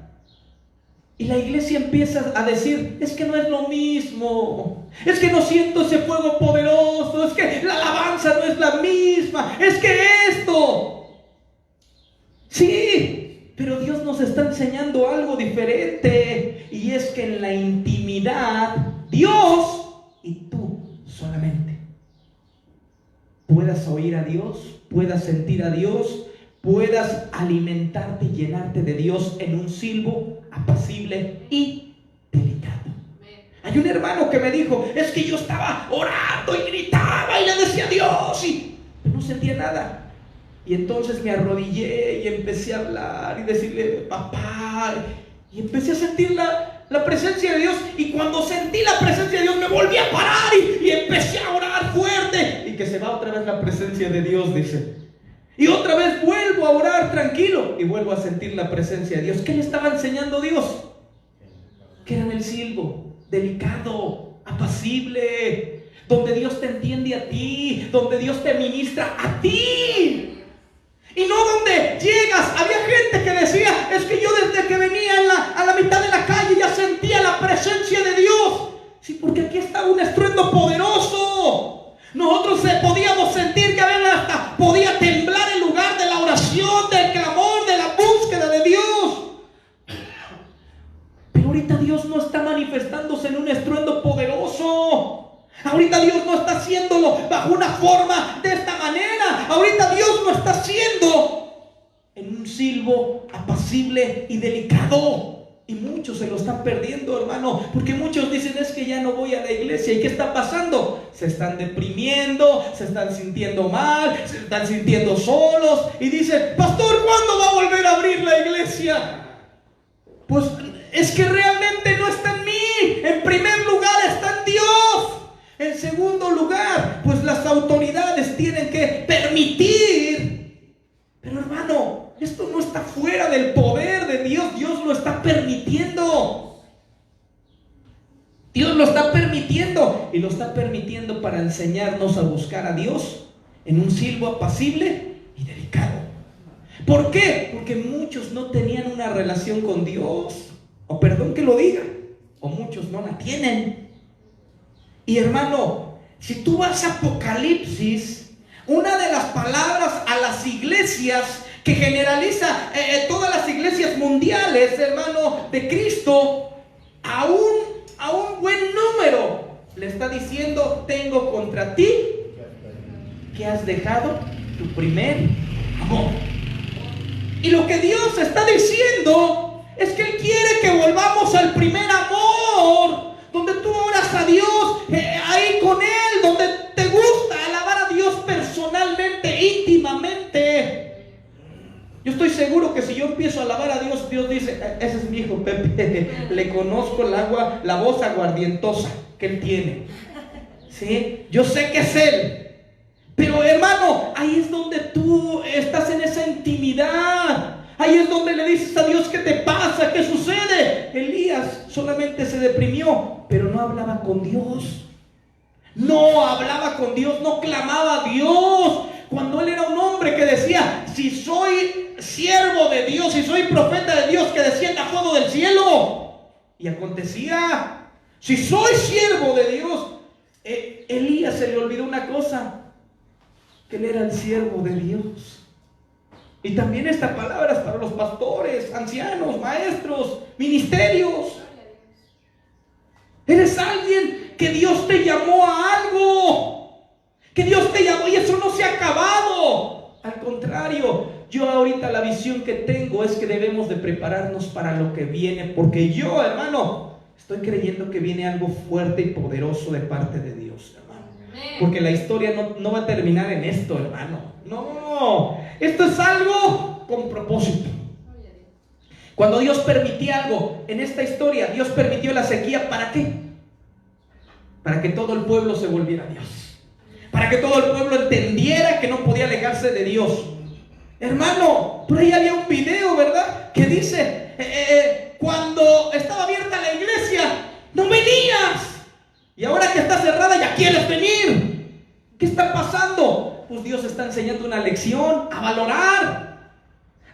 Y la iglesia empieza a decir: es que no es lo mismo, es que no siento ese fuego poderoso, es que la alabanza no es la misma, es que esto. Sí, pero Dios nos está enseñando algo diferente, y es que en la intimidad, Dios y tú solamente puedas oír a Dios, puedas sentir a Dios, puedas alimentarte y llenarte de Dios en un silbo apacible y delicado. Hay un hermano que me dijo: es que yo estaba orando y gritaba y le decía a Dios y no sentía nada. Y entonces me arrodillé y empecé a hablar y decirle: papá, y empecé a sentir la presencia de Dios. Y cuando sentí la presencia de Dios, me volví a parar y empecé a orar fuerte. Y que se va otra vez la presencia de Dios, dice. Y otra vez vuelvo a orar tranquilo y vuelvo a sentir la presencia de Dios. ¿Qué le estaba enseñando Dios? Que era en el silbo, delicado, apacible, donde Dios te entiende a ti, donde Dios te ministra a ti. Y no donde llegas. Había gente que decía: es que yo desde que venía a la mitad de la calle ya sentía la presencia de Dios. Sí, porque aquí está un estruendo poderoso. Nosotros podíamos sentir que hasta podía temblar el lugar de la oración, del clamor, de la búsqueda de Dios. Pero ahorita Dios no está manifestándose en un estruendo poderoso. Ahorita Dios no está haciéndolo bajo una forma de esta manera. Ahorita Dios lo está haciendo en un silbo apacible y delicado. Y muchos se lo están perdiendo, hermano, porque muchos dicen: es que ya no voy a la iglesia. ¿Y qué está pasando? Se están deprimiendo, se están sintiendo mal, se están sintiendo solos. Y dicen: pastor, ¿cuándo va a volver a abrir la iglesia? Pues es que realmente no está en mí. En primer lugar está en Dios. En segundo lugar, pues las autoridades tienen que permitir. Pero hermano, esto no está fuera del poder de Dios. Dios lo está permitiendo. Dios lo está permitiendo. Y lo está permitiendo para enseñarnos a buscar a Dios en un silbo apacible y delicado. ¿Por qué? Porque muchos no tenían una relación con Dios. O perdón que lo diga, o muchos no la tienen. Y hermano, si tú vas a Apocalipsis, una de las palabras a las iglesias que generaliza todas las iglesias mundiales, hermano, de Cristo, a un buen número, le está diciendo: tengo contra ti que has dejado tu primer amor. Y lo que Dios está diciendo es que Él quiere que volvamos al primer amor, donde tú oras a Dios ahí con Él, donde te gusta alabar a Dios personalmente, íntimamente. Yo estoy seguro que si yo empiezo a alabar a Dios, Dios dice: ese es mi hijo Pepe, le conozco la voz aguardientosa que él tiene, ¿sí? Yo sé que es él. Pero hermano, ahí es donde tú estás en esa intimidad. Ahí es donde le dices a Dios: ¿qué te pasa? ¿Qué sucede? Elías solamente se deprimió, pero no hablaba con Dios. No hablaba con Dios, no clamaba a Dios. Cuando él era un hombre que decía: si soy siervo de Dios, si soy profeta de Dios, que descienda fuego del cielo. Y acontecía. Si soy siervo de Dios, Elías se le olvidó una cosa: que él era el siervo de Dios. Y también esta palabra es para los pastores, ancianos, maestros, ministerios. Eres alguien que Dios te llamó a algo, que Dios te llamó, y eso no se ha acabado. Al contrario, yo ahorita la visión que tengo es que debemos de prepararnos para lo que viene, porque yo, hermano, estoy creyendo que viene algo fuerte y poderoso de parte de Dios, hermano. Porque la historia no va a terminar en esto, hermano. No, esto es algo con propósito. Cuando Dios permitía algo en esta historia, Dios permitió la sequía, ¿para qué? Para que todo el pueblo se volviera a Dios, para que todo el pueblo entendiera que no podía alejarse de Dios. Hermano, por ahí había un video, ¿verdad?, que dice: cuando estaba abierta la iglesia, no venías, y ahora que está cerrada ya quieres venir. ¿Qué está pasando? Pues Dios está enseñando una lección, a valorar,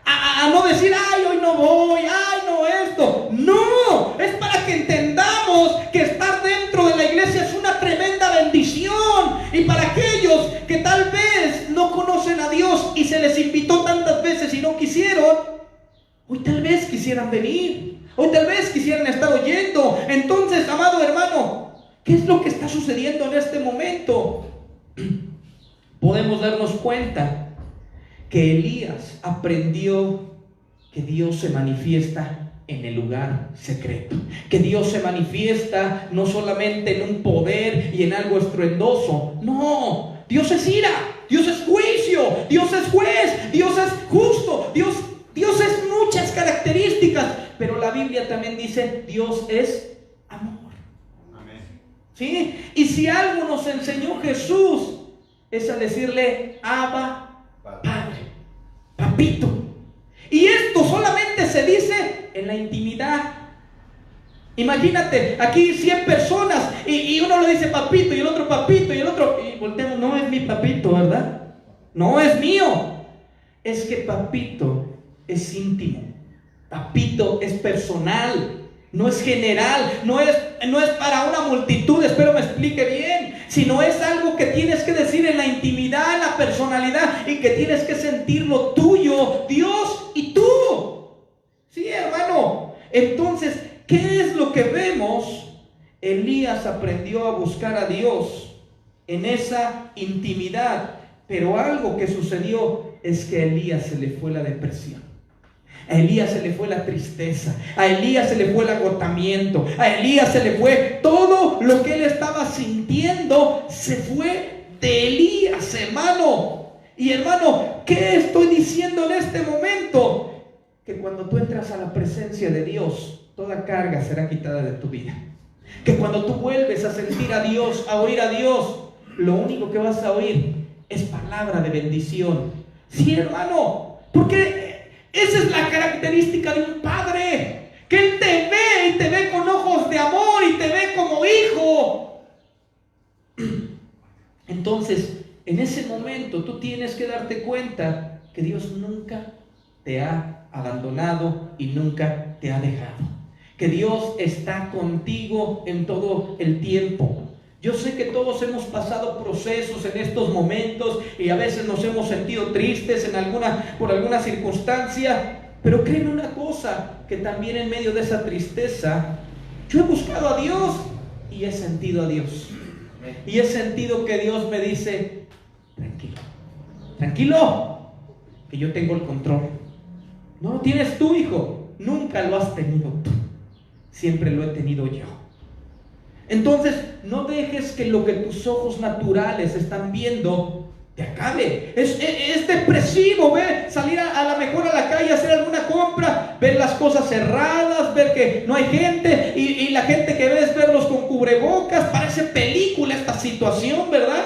a no decir: ay, hoy no voy, ay, no esto. No, es para que entendamos que estar dentro de la iglesia es una tremenda bendición. Y para aquellos que tal vez no conocen a Dios y se les invitó tantas veces y no quisieron, hoy tal vez quisieran venir, hoy tal vez quisieran estar oyendo. Entonces, amado hermano, ¿qué es lo que está sucediendo en este momento? Podemos darnos cuenta que Elías aprendió que Dios se manifiesta en el lugar secreto, que Dios se manifiesta no solamente en un poder y en algo estruendoso. No, Dios es ira, Dios es juicio, Dios es juez, Dios es justo, Dios es muchas características, pero la Biblia también dice: Dios es amor. Amén. ¿Sí? Y si algo nos enseñó Jesús, es a decirle: Abba, Padre, papito. Y esto solamente se dice en la intimidad. Imagínate, aquí 100 personas y uno le dice papito y el otro papito y el otro, y volteamos: no es mi papito, ¿verdad? No es mío. Es que papito es íntimo, papito es personal, no es general, no es para una multitud, espero me explique bien, sino es algo que tienes que decir en la intimidad, en la personalidad, y que tienes que sentirlo tuyo, Dios y tú. Sí, hermano. Entonces, ¿qué es lo que vemos? Elías aprendió a buscar a Dios en esa intimidad, pero algo que sucedió es que a Elías se le fue la depresión. A Elías se le fue la tristeza, a Elías se le fue el agotamiento, a Elías se le fue todo lo que él estaba sintiendo, se fue de Elías, hermano. Y hermano, ¿qué estoy diciendo en este momento? Que cuando tú entras a la presencia de Dios, toda carga será quitada de tu vida. Que cuando tú vuelves a sentir a Dios, a oír a Dios, lo único que vas a oír es palabra de bendición. Sí, hermano, porque esa es la característica de un padre, que Él te ve y te ve con ojos de amor y te ve como hijo. Entonces, en ese momento tú tienes que darte cuenta que Dios nunca te ha abandonado y nunca te ha dejado, que Dios está contigo en todo el tiempo. Yo sé que todos hemos pasado procesos en estos momentos y a veces nos hemos sentido tristes por alguna circunstancia, pero créeme una cosa, que también en medio de esa tristeza yo he buscado a Dios y he sentido a Dios. Y he sentido que Dios me dice: tranquilo, que yo tengo el control. No lo tienes tú, hijo, nunca lo has tenido tú, siempre lo he tenido yo. Entonces, no dejes que lo que tus ojos naturales están viendo te acabe. Es depresivo ver salir a lo mejor a la calle a hacer alguna compra, ver las cosas cerradas, ver que no hay gente y la gente que ves verlos con cubrebocas. Parece película esta situación, ¿verdad?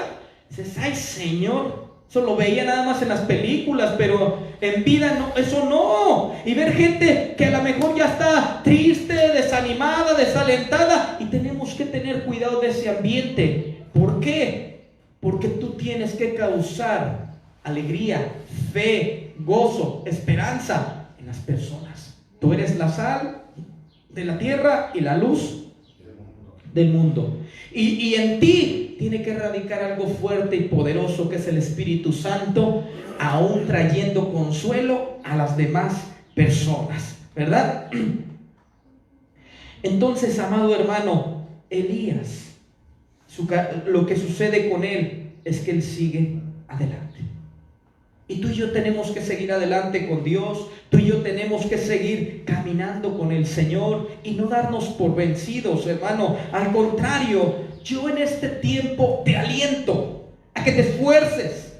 Dices: ay, Señor, eso lo veía nada más en las películas, pero en vida no, eso no. Y ver gente que a lo mejor ya está triste, desanimada, desalentada, y tenemos que tener cuidado de ese ambiente. ¿Por qué? Porque tú tienes que causar alegría, fe, gozo, esperanza en las personas. Tú eres la sal de la tierra y la luz del mundo. Y en ti tiene que radicar algo fuerte y poderoso, que es el Espíritu Santo, aún trayendo consuelo a las demás personas, ¿verdad? Entonces, amado hermano, Elías, lo que sucede con él es que él sigue adelante. Y tú y yo tenemos que seguir adelante con Dios. Tú y yo tenemos que seguir caminando con el Señor y no darnos por vencidos, hermano. Al contrario, yo en este tiempo te aliento a que te esfuerces,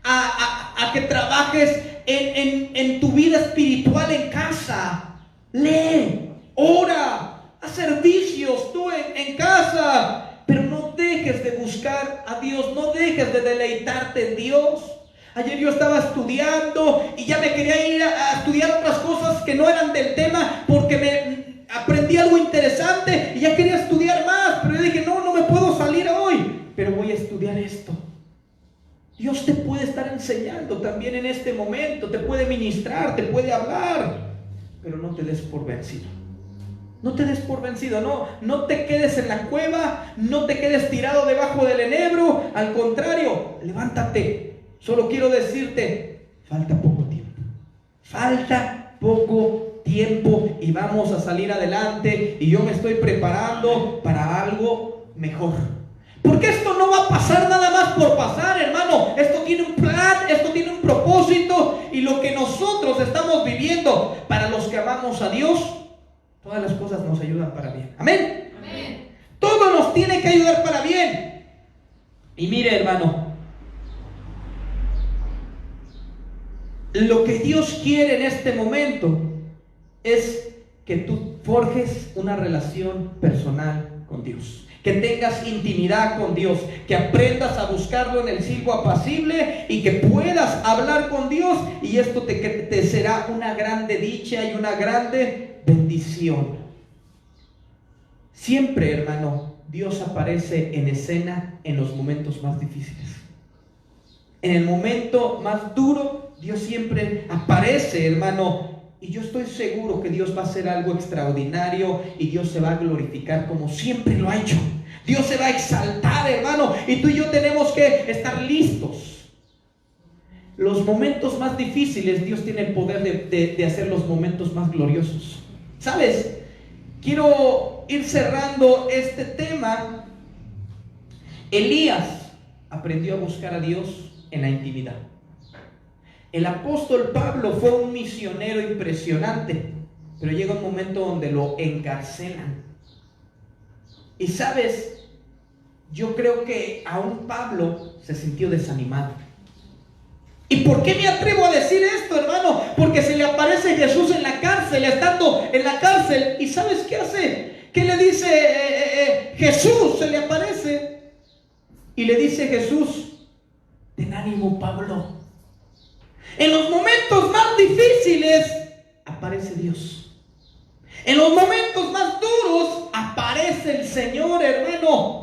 a que trabajes en tu vida espiritual en casa. Lee, ora, haz servicios tú en casa, pero no dejes de buscar a Dios, no dejes de deleitarte en Dios. Ayer yo estaba estudiando y ya me quería ir a estudiar otras cosas que no eran del tema, porque aprendí algo interesante y ya quería estudiar más, pero yo dije: no me puedo salir hoy, pero voy a estudiar esto. Dios te puede estar enseñando también en este momento, te puede ministrar, te puede hablar, pero no te des por vencido. No te des por vencido, no te quedes en la cueva, no te quedes tirado debajo del enebro. Al contrario, levántate. Solo quiero decirte: falta poco tiempo y vamos a salir adelante, y yo me estoy preparando para algo mejor. Porque esto no va a pasar nada más por pasar, hermano. Esto tiene un plan, esto tiene un propósito, y lo que nosotros estamos viviendo, para los que amamos a Dios, todas las cosas nos ayudan para bien. Amén. Amén. Todo nos tiene que ayudar para bien. Y mire, hermano, lo que Dios quiere en este momento es que tú forjes una relación personal con Dios, que tengas intimidad con Dios, que aprendas a buscarlo en el silbo apacible y que puedas hablar con Dios, y esto te será una grande dicha y una grande bendición. Siempre, hermano, Dios aparece en escena en los momentos más difíciles. En el momento más duro, Dios siempre aparece, hermano. Y yo estoy seguro que Dios va a hacer algo extraordinario y Dios se va a glorificar como siempre lo ha hecho. Dios se va a exaltar, hermano, y tú y yo tenemos que estar listos. Los momentos más difíciles, Dios tiene el poder de hacer los momentos más gloriosos. ¿Sabes? Quiero ir cerrando este tema. Elías aprendió a buscar a Dios en la intimidad. El apóstol Pablo fue un misionero impresionante, pero llega un momento donde lo encarcelan. Y sabes, yo creo que aún Pablo se sintió desanimado. ¿Y por qué me atrevo a decir esto, hermano? Porque se le aparece Jesús en la cárcel, estando en la cárcel. ¿Y sabes qué hace? ¿Qué le dice Jesús? Se le aparece y le dice Jesús: ten ánimo, Pablo. En los momentos más difíciles aparece Dios. En los momentos más duros aparece el Señor, hermano.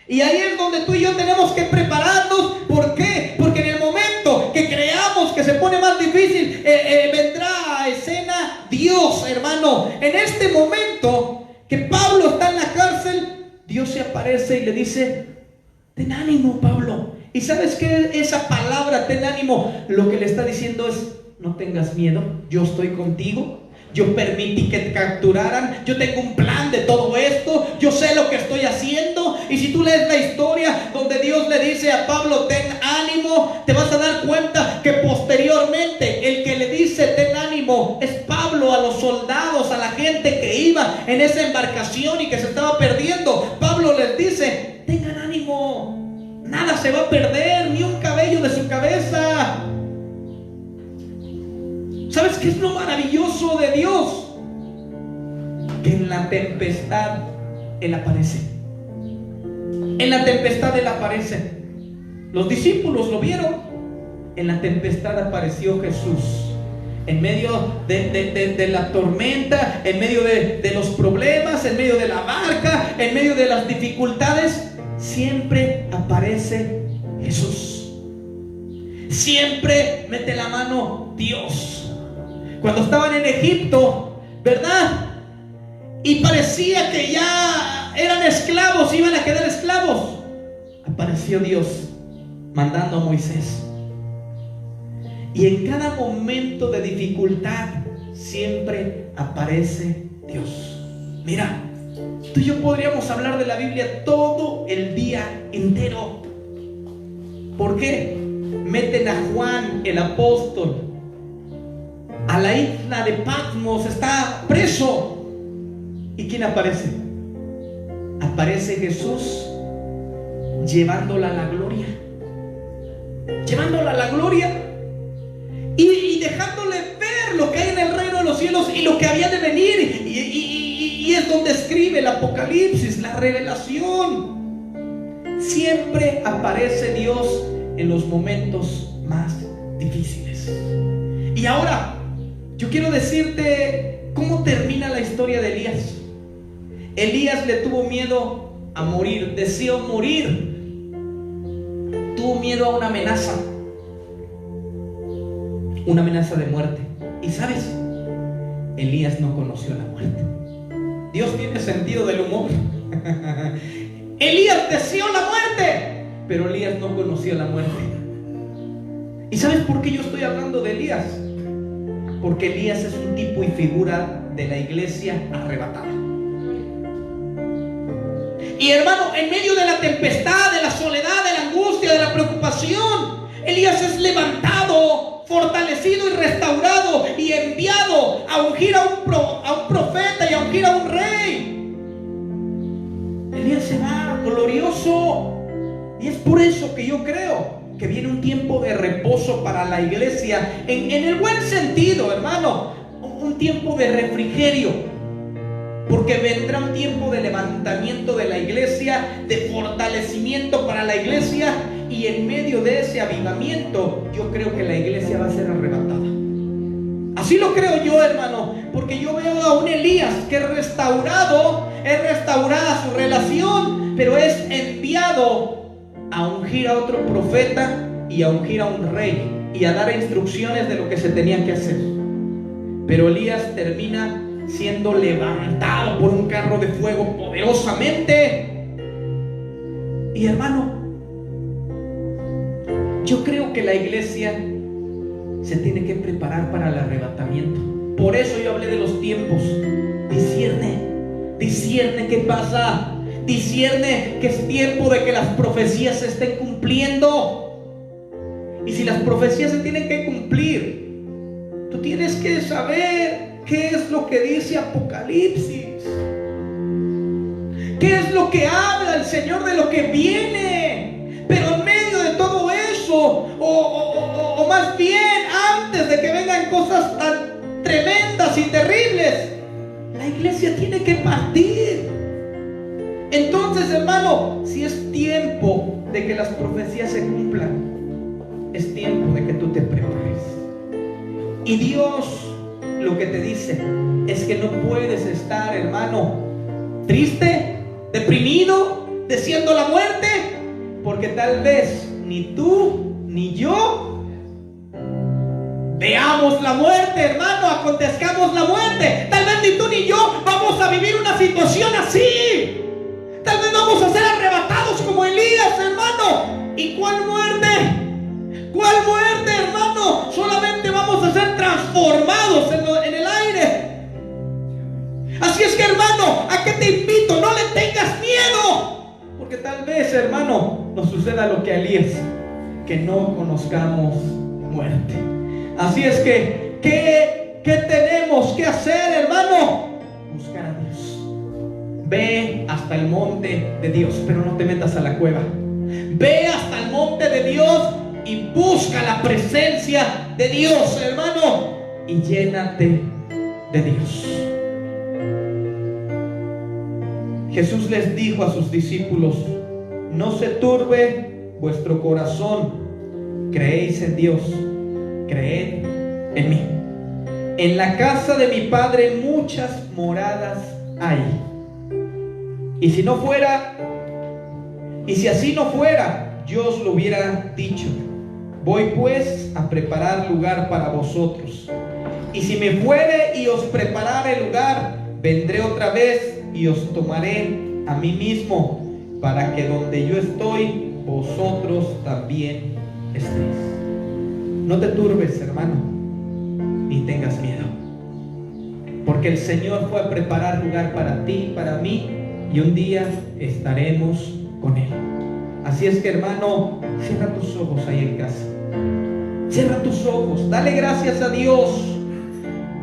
Y ahí es donde tú y yo tenemos que prepararnos. ¿Por qué? Porque en el momento que creamos que se pone más difícil, vendrá a escena Dios, hermano. En este momento dice: ten ánimo, Pablo. ¿Y sabes qué? Esa palabra, ten ánimo, lo que le está diciendo es: no tengas miedo, yo estoy contigo. Yo permití que te capturaran. Yo tengo un plan de todo esto. Yo sé lo que estoy haciendo. Y si tú lees la historia donde Dios le dice a Pablo: ten ánimo, te vas a dar cuenta que posteriormente el que le dice ten ánimo es Pablo a los soldados, a la gente que iba en esa embarcación y que se estaba perdiendo. Pablo les dice: tengan ánimo, nada se va a perder, ni un cabello de su cabeza. ¿Sabes qué es lo maravilloso de Dios? Que en la tempestad Él aparece. En la tempestad Él aparece. Los discípulos lo vieron. En la tempestad apareció Jesús. En medio de la tormenta, en medio de los problemas, en medio de la barca, en medio de las dificultades, siempre aparece Jesús. Siempre mete la mano Dios. Cuando estaban en Egipto, ¿verdad? Y parecía que ya eran esclavos, iban a quedar esclavos, apareció Dios mandando a Moisés. Y en cada momento de dificultad siempre aparece Dios. Mira, tú y yo podríamos hablar de la Biblia todo el día entero. ¿Por qué? Meten a Juan el apóstol a la isla de Patmos, está preso. ¿Y quién aparece? Aparece Jesús llevándola a la gloria. Llevándola a la gloria y dejándole ver lo que hay en el reino de los cielos y lo que había de venir. Y es donde escribe el Apocalipsis, la revelación. Siempre aparece Dios en los momentos más difíciles. Y ahora yo quiero decirte cómo termina la historia de Elías. Elías le tuvo miedo a morir, deseó morir. Tuvo miedo a una amenaza de muerte. Y sabes, Elías no conoció la muerte. Dios tiene sentido del humor. Elías deseó la muerte, pero Elías no conoció la muerte. ¿Y sabes por qué yo estoy hablando de Elías? Porque Elías es un tipo y figura de la iglesia arrebatada. Y hermano, en medio de la tempestad, de la soledad, de la angustia, de la preocupación, Elías es levantado, fortalecido y restaurado y enviado a ungir a un profeta y a ungir a un rey. Elías se va glorioso. Y es por eso que yo creo que viene un tiempo de reposo para la iglesia, en el buen sentido, hermano, un tiempo de refrigerio, porque vendrá un tiempo de levantamiento de la iglesia, de fortalecimiento para la iglesia, y en medio de ese avivamiento yo creo que la iglesia va a ser arrebatada. Así lo creo yo, hermano, porque yo veo a un Elías que es restaurada su relación, pero es enviado a ungir a otro profeta y a ungir a un rey y a dar instrucciones de lo que se tenía que hacer. Pero Elías termina siendo levantado por un carro de fuego poderosamente. Y hermano, yo creo que la iglesia se tiene que preparar para el arrebatamiento. Por eso yo hablé de los tiempos. Discierne qué pasa. Discierne que es tiempo de que las profecías se estén cumpliendo. Y si las profecías se tienen que cumplir, tú tienes que saber qué es lo que dice Apocalipsis. ¿Qué es lo que habla el Señor de lo que viene? Pero en medio de todo eso, o más bien antes de que vengan cosas tan tremendas y terribles, la iglesia tiene que partir. Entonces, hermano, si es tiempo de que las profecías se cumplan, es tiempo de que tú te prepares. Y Dios lo que te dice es que no puedes estar, hermano, triste, deprimido, deseando la muerte, porque tal vez ni tú ni yo veamos la muerte, hermano, acontezcamos la muerte. Tal vez ni tú ni yo vamos a vivir una situación así. Tal vez vamos a ser arrebatados arrebatados como Elías, hermano. ¿Y cuál muerte? ¿Cuál muerte, hermano? Solamente vamos a ser transformados en el aire. Así es que, hermano, ¿a qué te invito? No le tengas miedo, porque tal vez, hermano, nos suceda lo que a Elías, que no conozcamos muerte. Así es que, ¿qué tenemos que hacer, hermano? Buscar a Dios. Ve hasta el monte de Dios, pero no te metas a la cueva. Ve hasta el monte de Dios y busca la presencia de Dios, hermano, y llénate de Dios. Jesús les dijo a sus discípulos: no se turbe vuestro corazón, creéis en Dios, creed en mí. En la casa de mi Padre muchas moradas hay. Y si así no fuera, yo os lo hubiera dicho. Voy pues a preparar lugar para vosotros. Y si me fuere y os preparare lugar, vendré otra vez y os tomaré a mí mismo, para que donde yo estoy, vosotros también estéis. No te turbes, hermano, ni tengas miedo, porque el Señor fue a preparar lugar para ti, para mí, y un día estaremos con Él. Así es que, hermano, cierra tus ojos ahí en casa. Cierra tus ojos, dale gracias a Dios.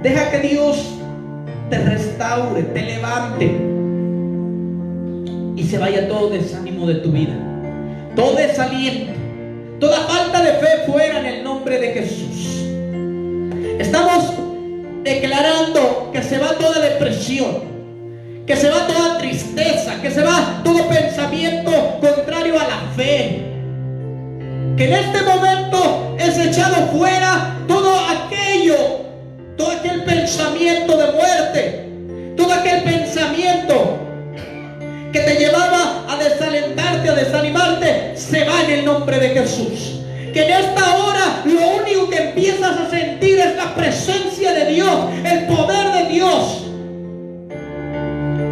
Deja que Dios te restaure, te levante y se vaya todo desánimo de tu vida, todo desaliento, toda falta de fe fuera en el nombre de Jesús. Estamos declarando que se va toda depresión, que se va toda tristeza, que se va todo pensamiento contrario a la fe, que en este momento es echado fuera todo aquel pensamiento de muerte, todo aquel pensamiento que te llevaba a desalentarte, a desanimarte, se va en el nombre de Jesús. Que en esta hora lo único que empiezas a sentir es la presencia de Dios, el poder de Dios,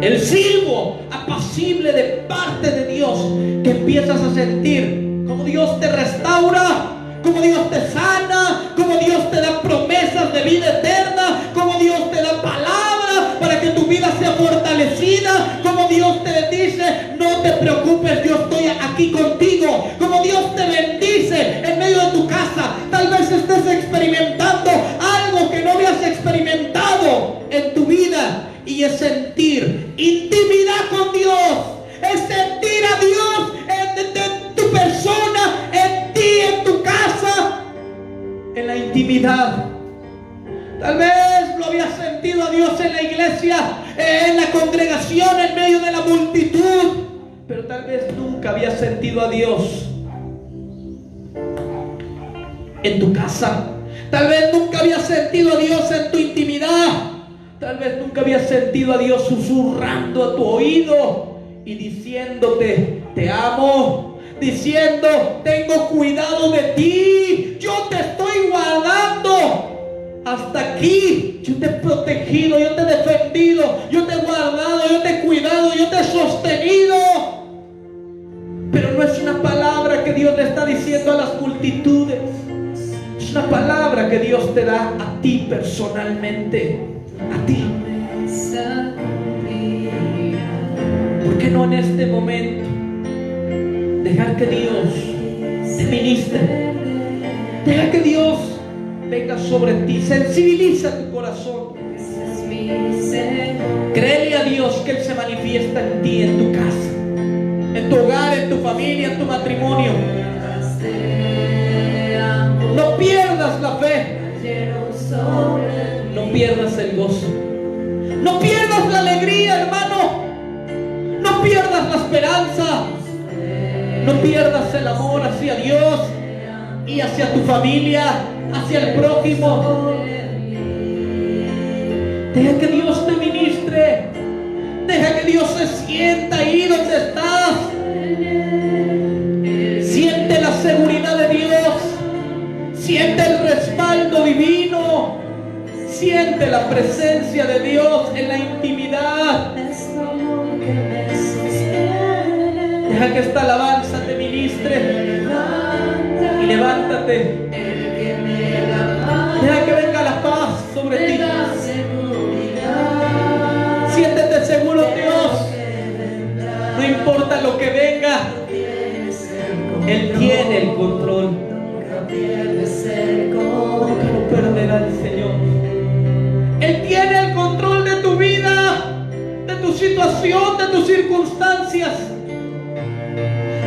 el silbo apacible de parte de Dios, que empiezas a sentir como Dios te restaura, como Dios te sana, como Dios te da promesas de vida eterna, como Dios te da palabra para que tu vida sea fortalecida, como Dios te dice: no te preocupes, yo estoy aquí contigo, como Dios te bendice en medio de tu casa. Tal vez estés experimentando algo que no habías experimentado en tu vida, y es sentir intimidad con Dios, es sentir a Dios en tu persona, en ti, en tu casa, en la intimidad. Tal vez lo habías sentido a Dios en la iglesia, en la congregación, en medio de la multitud, pero tal vez nunca habías sentido a Dios en tu casa. Tal vez nunca habías sentido a Dios en tu intimidad. Tal vez nunca habías sentido a Dios susurrando a tu oído y diciéndote: te amo, diciendo: tengo cuidado de ti, yo te estoy guardando. Hasta aquí yo te he protegido, yo te he defendido, yo te he guardado, yo te he cuidado, yo te he sostenido. Pero no es una palabra que Dios le está diciendo a las multitudes, es una palabra que Dios te da a ti personalmente, a ti. ¿Por qué no en este momento dejar que Dios te ministre? Deja que Dios venga sobre ti, sensibiliza tu corazón. Créele a Dios que Él se manifiesta en ti, en tu casa, en tu hogar, en tu familia, en tu matrimonio. No pierdas la fe, no pierdas el gozo, no pierdas la alegría, hermano, no pierdas la esperanza, no pierdas el amor hacia Dios y hacia tu familia, hacia el prójimo. Deja que Dios te ministre, deja que Dios se sienta ahí donde estás. Siente la seguridad de Dios, siente el respaldo divino, siente la presencia de Dios en la intimidad. Deja que esta alabanza te ministre y levántate. Deja que venga la paz sobre ti. Siéntete seguro, Dios. No importa lo que venga, Él tiene el control. Nunca lo perderá el Señor. Él tiene el control de tu vida, de tu situación, de tus circunstancias,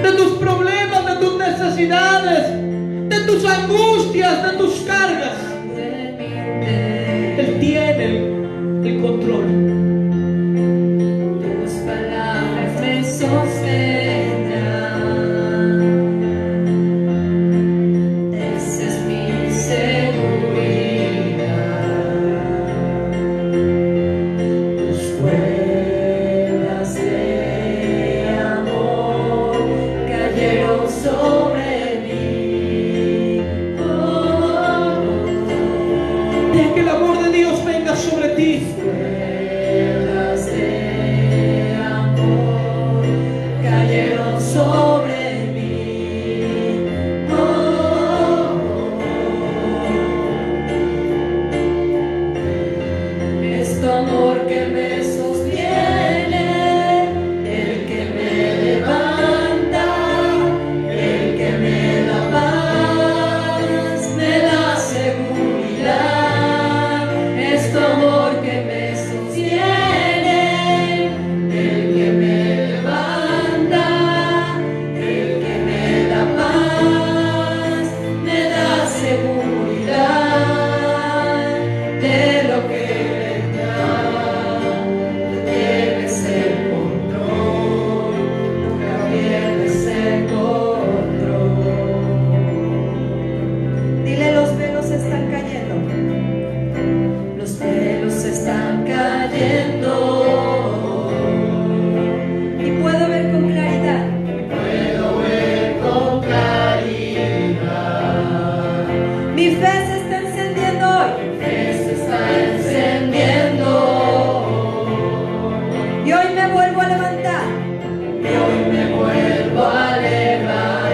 de tus problemas, de tus necesidades, de tus angustias, de tus cargas. Él tiene el control. Tus palabras me sostendrán. Esa es mi seguridad. Tus cuerdas de amor cayeron sobre mí. Deja que el amor de Dios venga sobre ti. Cuerdas de amor cayeron sobre mí. Es tu amor que me sostiene, el que me levanta, el que me da paz, me da seguridad. Es tu amor que me sostiene, el que me levanta, el que me da paz, me da seguridad de lo que vendrá. Tienes el control, nunca pierdes el control. Dile, los velos están cayendo. Los velos están cayendo. Y puedo ver con claridad. Puedo ver con claridad. Mi fe se está encendiendo hoy. Se está encendiendo. Y hoy me vuelvo a levantar. Y hoy me vuelvo a levantar.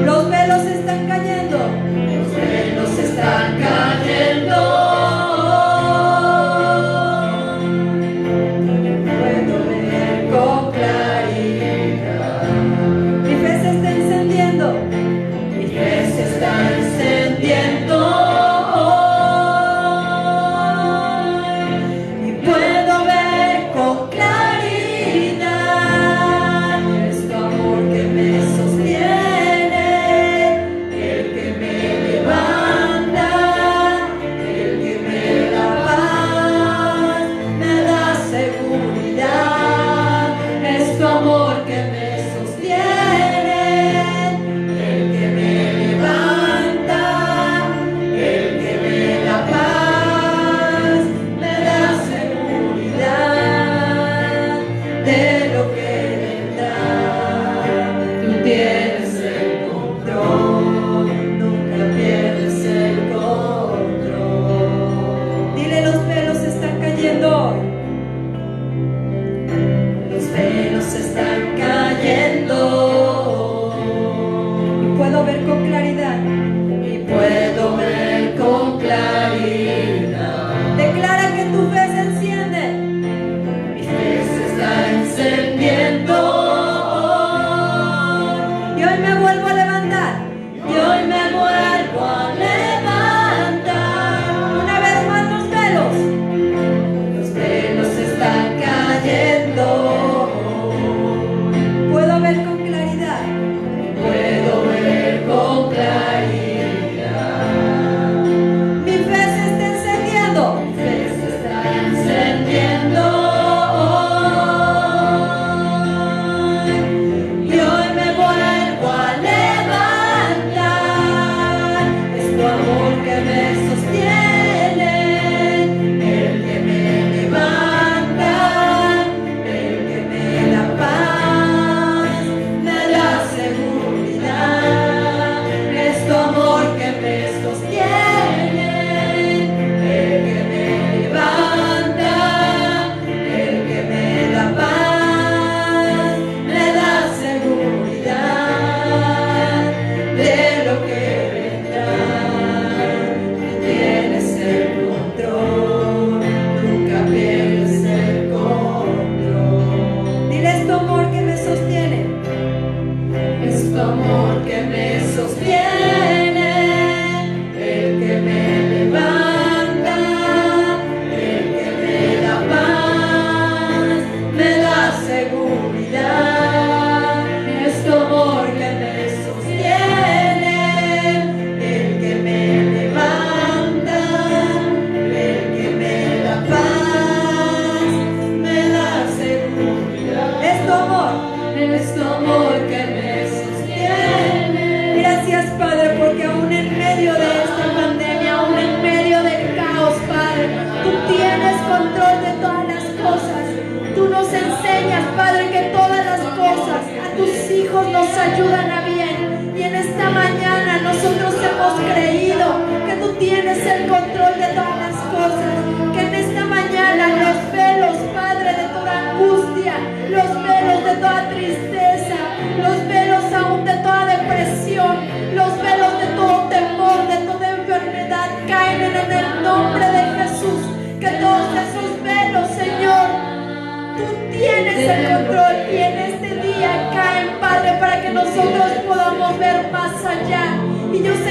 Los velos están cayendo. Los velos están cayendo. Puedo ver con claridad. Mi fe se está encendiendo. Mi fe se está encendiendo.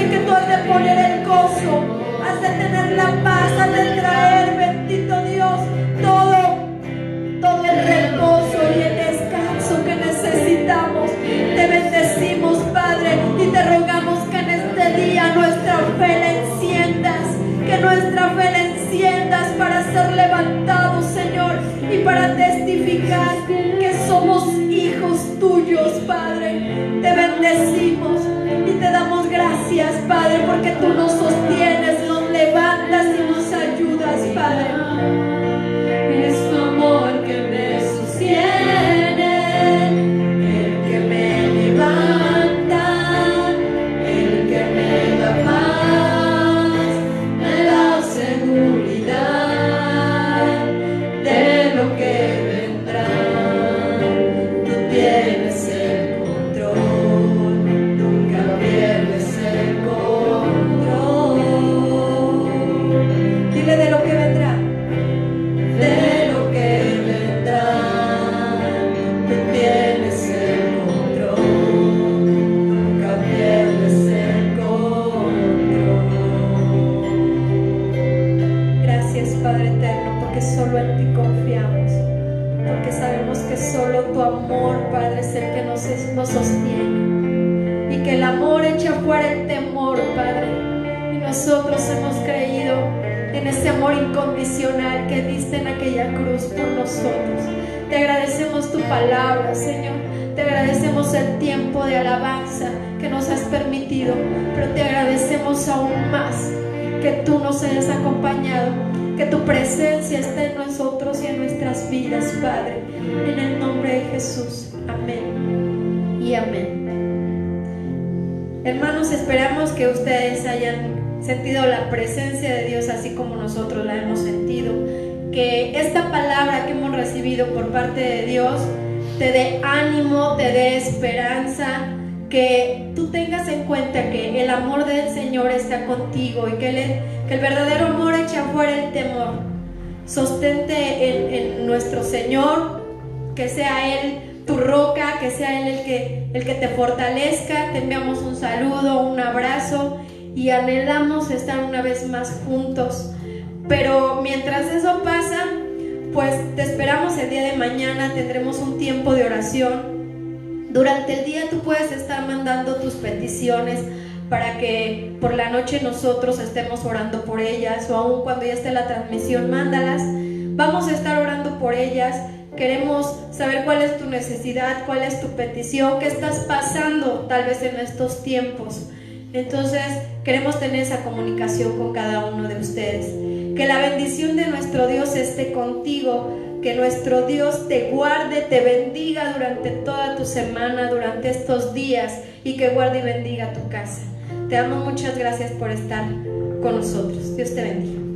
sé que tú has de poner el gozo, has de tener la paz, has de traer, bendito Dios, todo el reposo y el descanso que necesitamos. Te bendecimos, Padre, y te rogamos que en este día nuestra fe la enciendas, que nuestra fe la enciendas para ser levantados, Señor, y para testificar que somos hijos tuyos, Padre. Te bendecimos y te damos gracias, Padre, porque tú nos sostienes, nos levantas y nos ayudas, Padre. Es tu amor que me sostiene, el que me levanta, el que me da paz, me da seguridad de lo que vendrá. Tú tienes el control, nunca pierdes el control. Dile de lo que vendrá. De lo que vendrá, tú tienes el control, nunca pierdes el control. Gracias, Padre eterno, porque solo en ti confiamos, porque sabemos que solo tu amor, Padre, es el que nos sostiene, y que el amor echa fuera el temor, Padre, y nosotros hemos creído en ese amor incondicional que diste en aquella cruz por nosotros. Te agradecemos tu palabra, Señor. Te agradecemos el tiempo de alabanza que nos has permitido, pero te agradecemos aún más que tú nos hayas acompañado, que tu presencia esté en nosotros y en nuestras vidas, Padre. En el nombre de Jesús. Amén y amén. Hermanos, esperamos que ustedes hayan sentido la presencia de Dios así como nosotros la hemos sentido, que esta palabra que hemos recibido por parte de Dios te dé ánimo, te dé esperanza, que tú tengas en cuenta que el amor del Señor está contigo y que el verdadero amor echa fuera el temor. Sostente en nuestro Señor, que sea Él tu roca, que sea Él el que te fortalezca. Te enviamos un saludo, un abrazo y anhelamos estar una vez más juntos. Pero mientras eso pasa, pues te esperamos el día de mañana. Tendremos un tiempo de oración. Durante el día tú puedes estar mandando tus peticiones para que por la noche nosotros estemos orando por ellas, o aún cuando ya esté la transmisión, mándalas. Vamos a estar orando por ellas. Queremos saber cuál es tu necesidad, cuál es tu petición, qué estás pasando tal vez en estos tiempos. Entonces queremos tener esa comunicación con cada uno de ustedes. Que la bendición de nuestro Dios esté contigo, que nuestro Dios te guarde, te bendiga durante toda tu semana, durante estos días, y que guarde y bendiga tu casa. Te damos muchas gracias por estar con nosotros. Dios te bendiga.